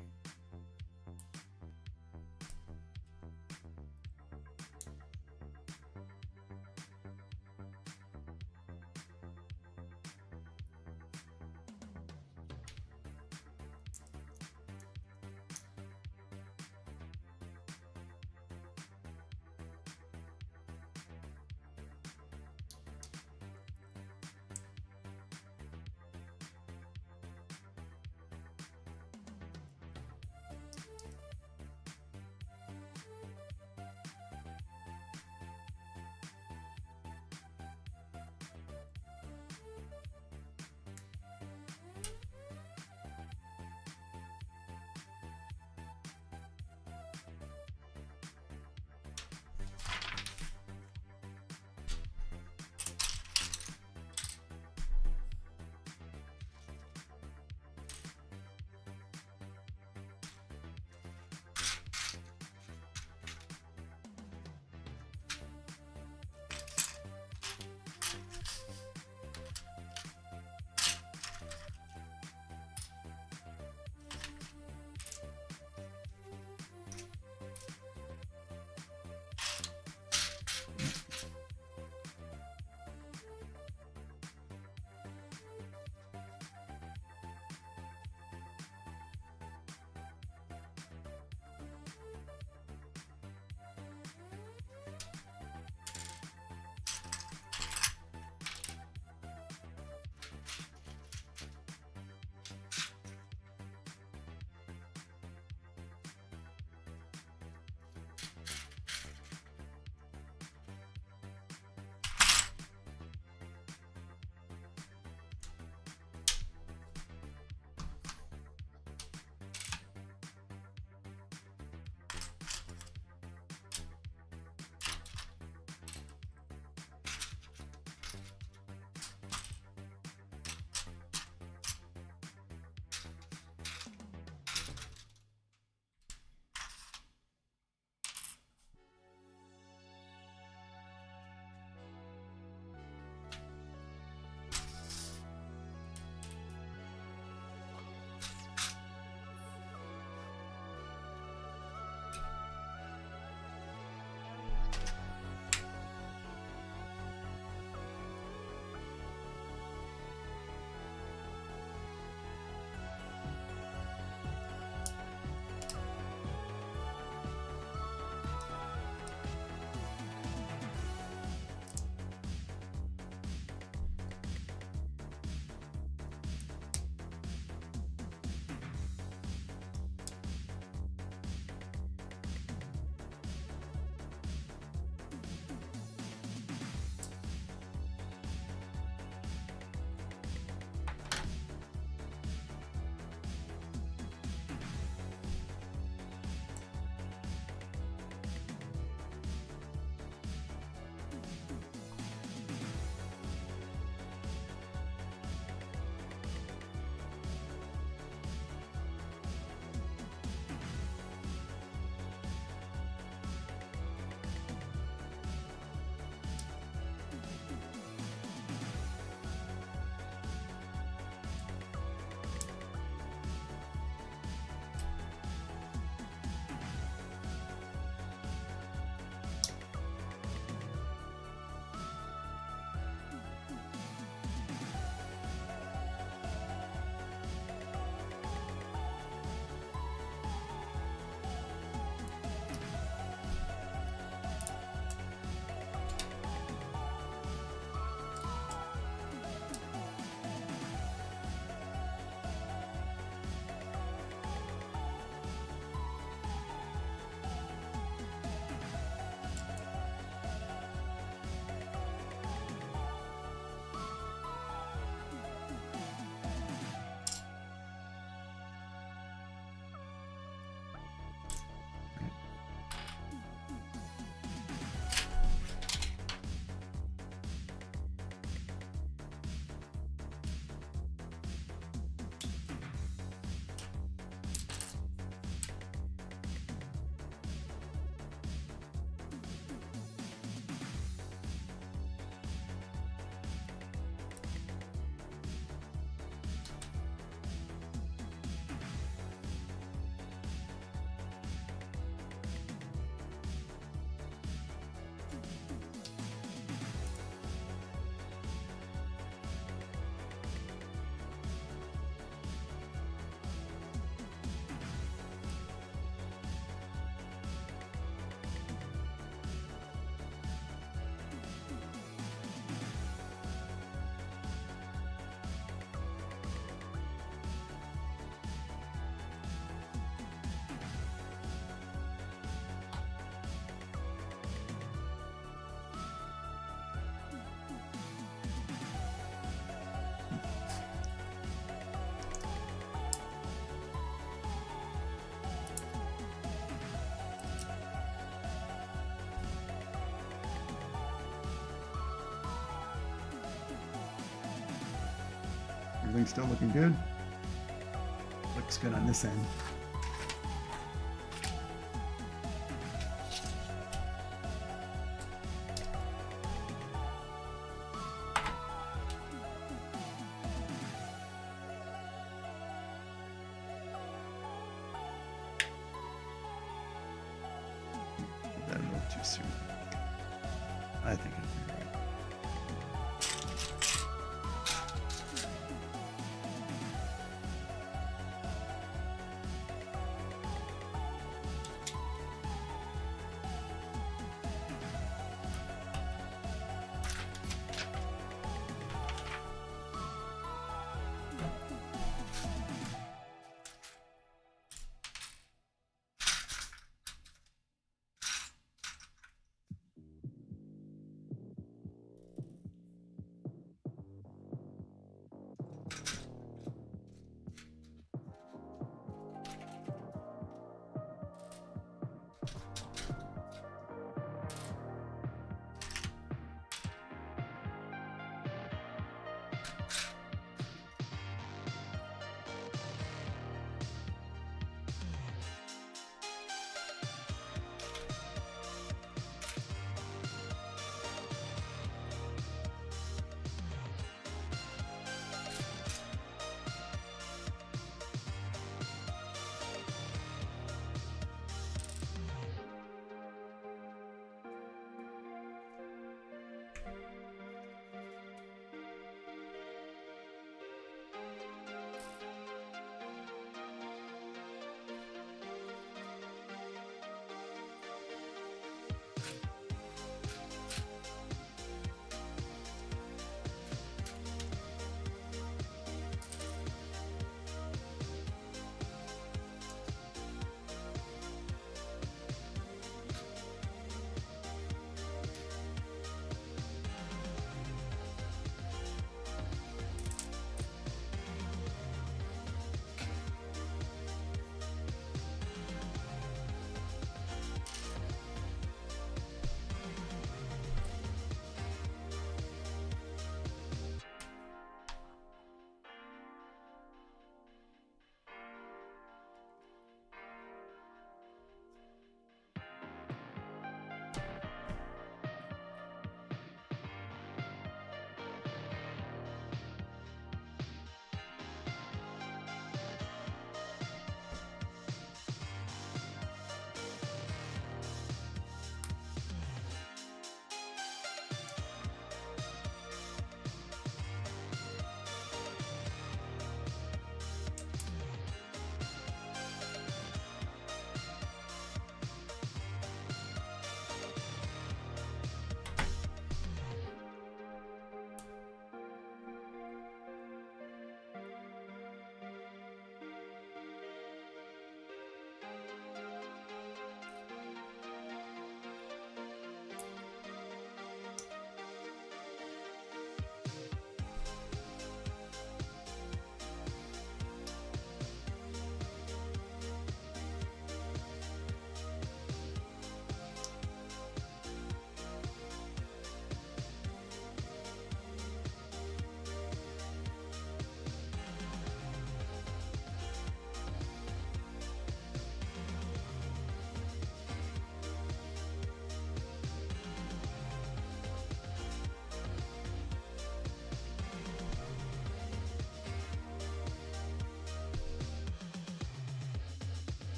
Everything's still looking good. Looks good on this end. Did that a little too soon. I think it'll be right.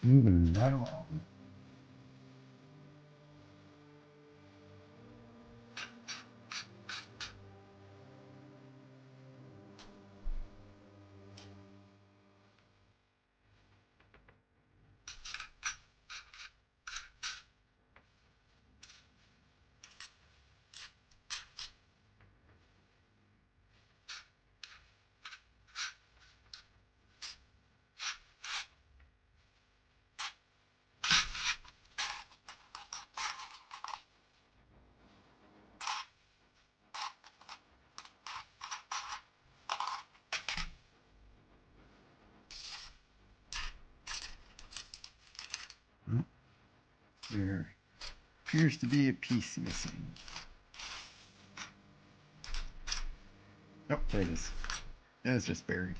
Moving right along. There appears to be a piece missing. Oh, there it is. It's just buried.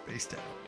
Spaced out.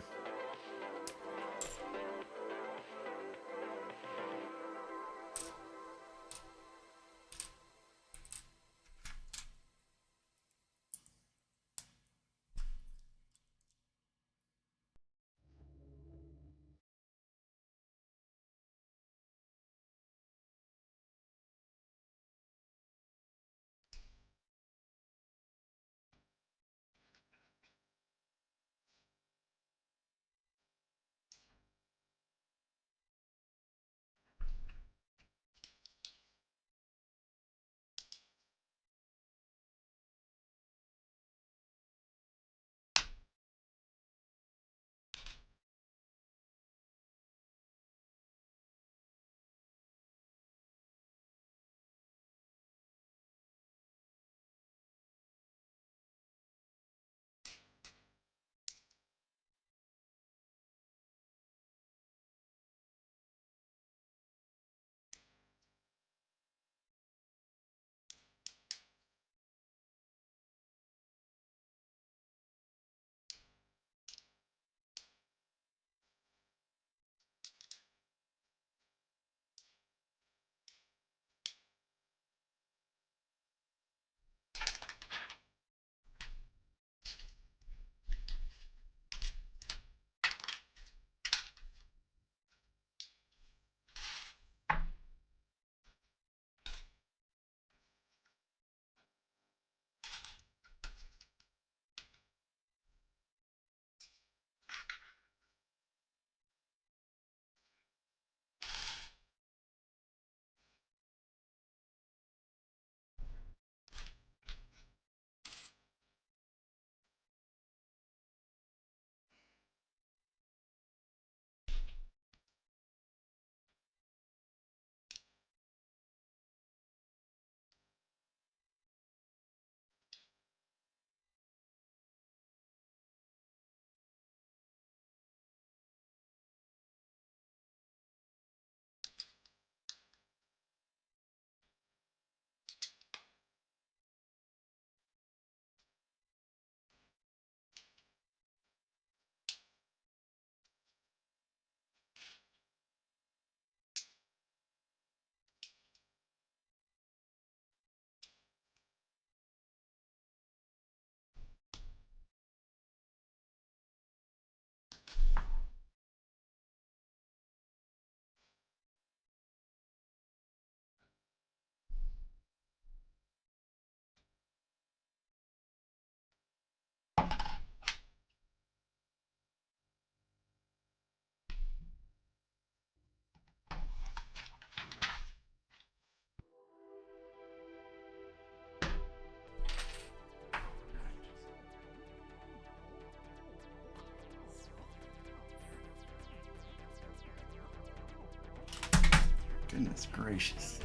Goodness gracious.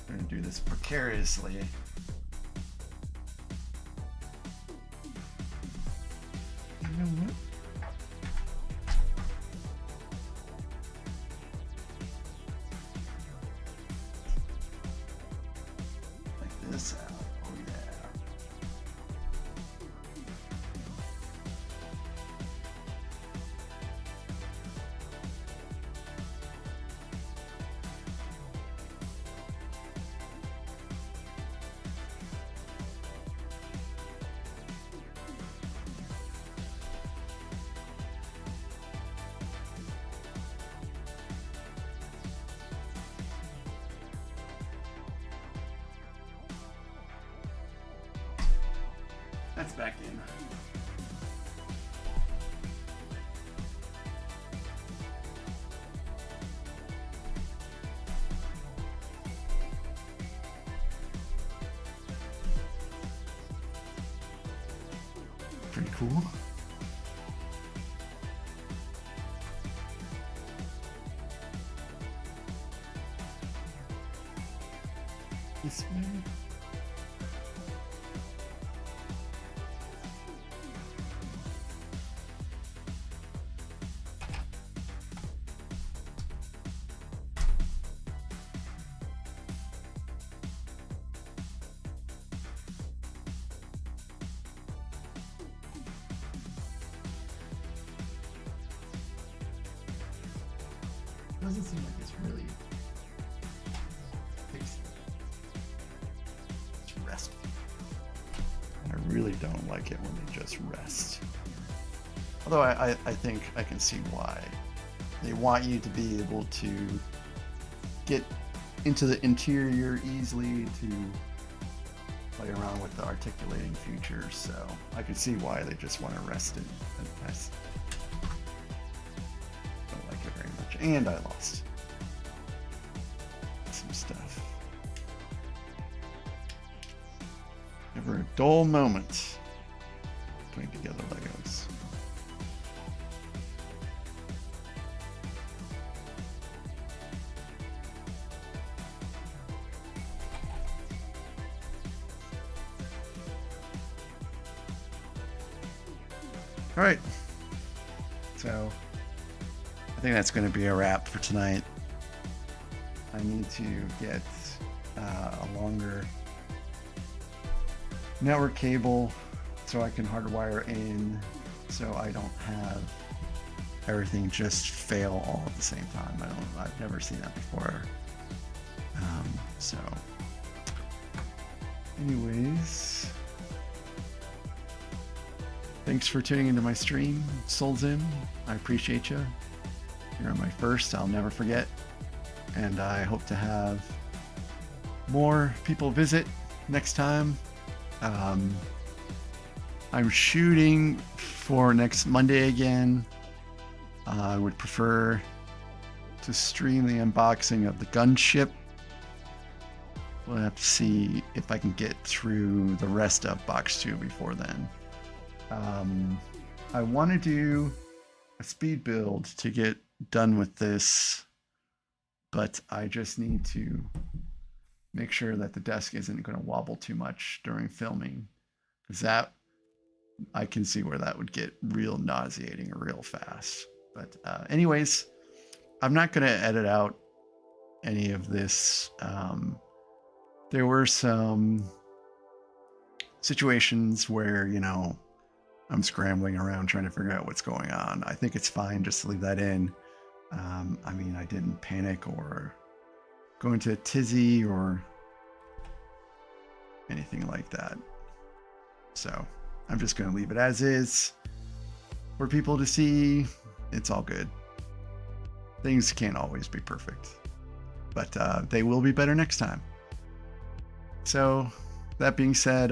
I'm gonna do this precariously. You know what? Like this out. Oh yeah. That's back in. Pretty cool. This way. Doesn't seem like it's really fixed. It's resting. And I really don't like it when they just rest. Although I think I can see why. They want you to be able to get into the interior easily to play around with the articulating features, so I can see why they just want to rest it. I don't like it very much. And I lost some stuff. Never a dull moment putting together Legos. All right, so I think that's going to be a wrap for tonight. I need to get a longer network cable so I can hardwire in, so I don't have everything just fail all at the same time. I've never seen that before. So anyways, thanks for tuning into my stream, Solzim. I appreciate you. You're my first, I'll never forget. And I hope to have more people visit next time. I'm shooting for next Monday again. I would prefer to stream the unboxing of the gunship. We'll have to see if I can get through the rest of box 2 before then. I want to do a speed build to get done with this, but I just need to make sure that the desk isn't going to wobble too much during filming, because that I can see where that would get real nauseating real fast. But anyways, I'm not going to edit out any of this. There were some situations where, you know, I'm scrambling around trying to figure out what's going on. I think it's fine just to leave that in. I mean, I didn't panic or go into a tizzy or anything like that. So I'm just going to leave it as is for people to see. It's all good. Things can't always be perfect, but they will be better next time. So that being said,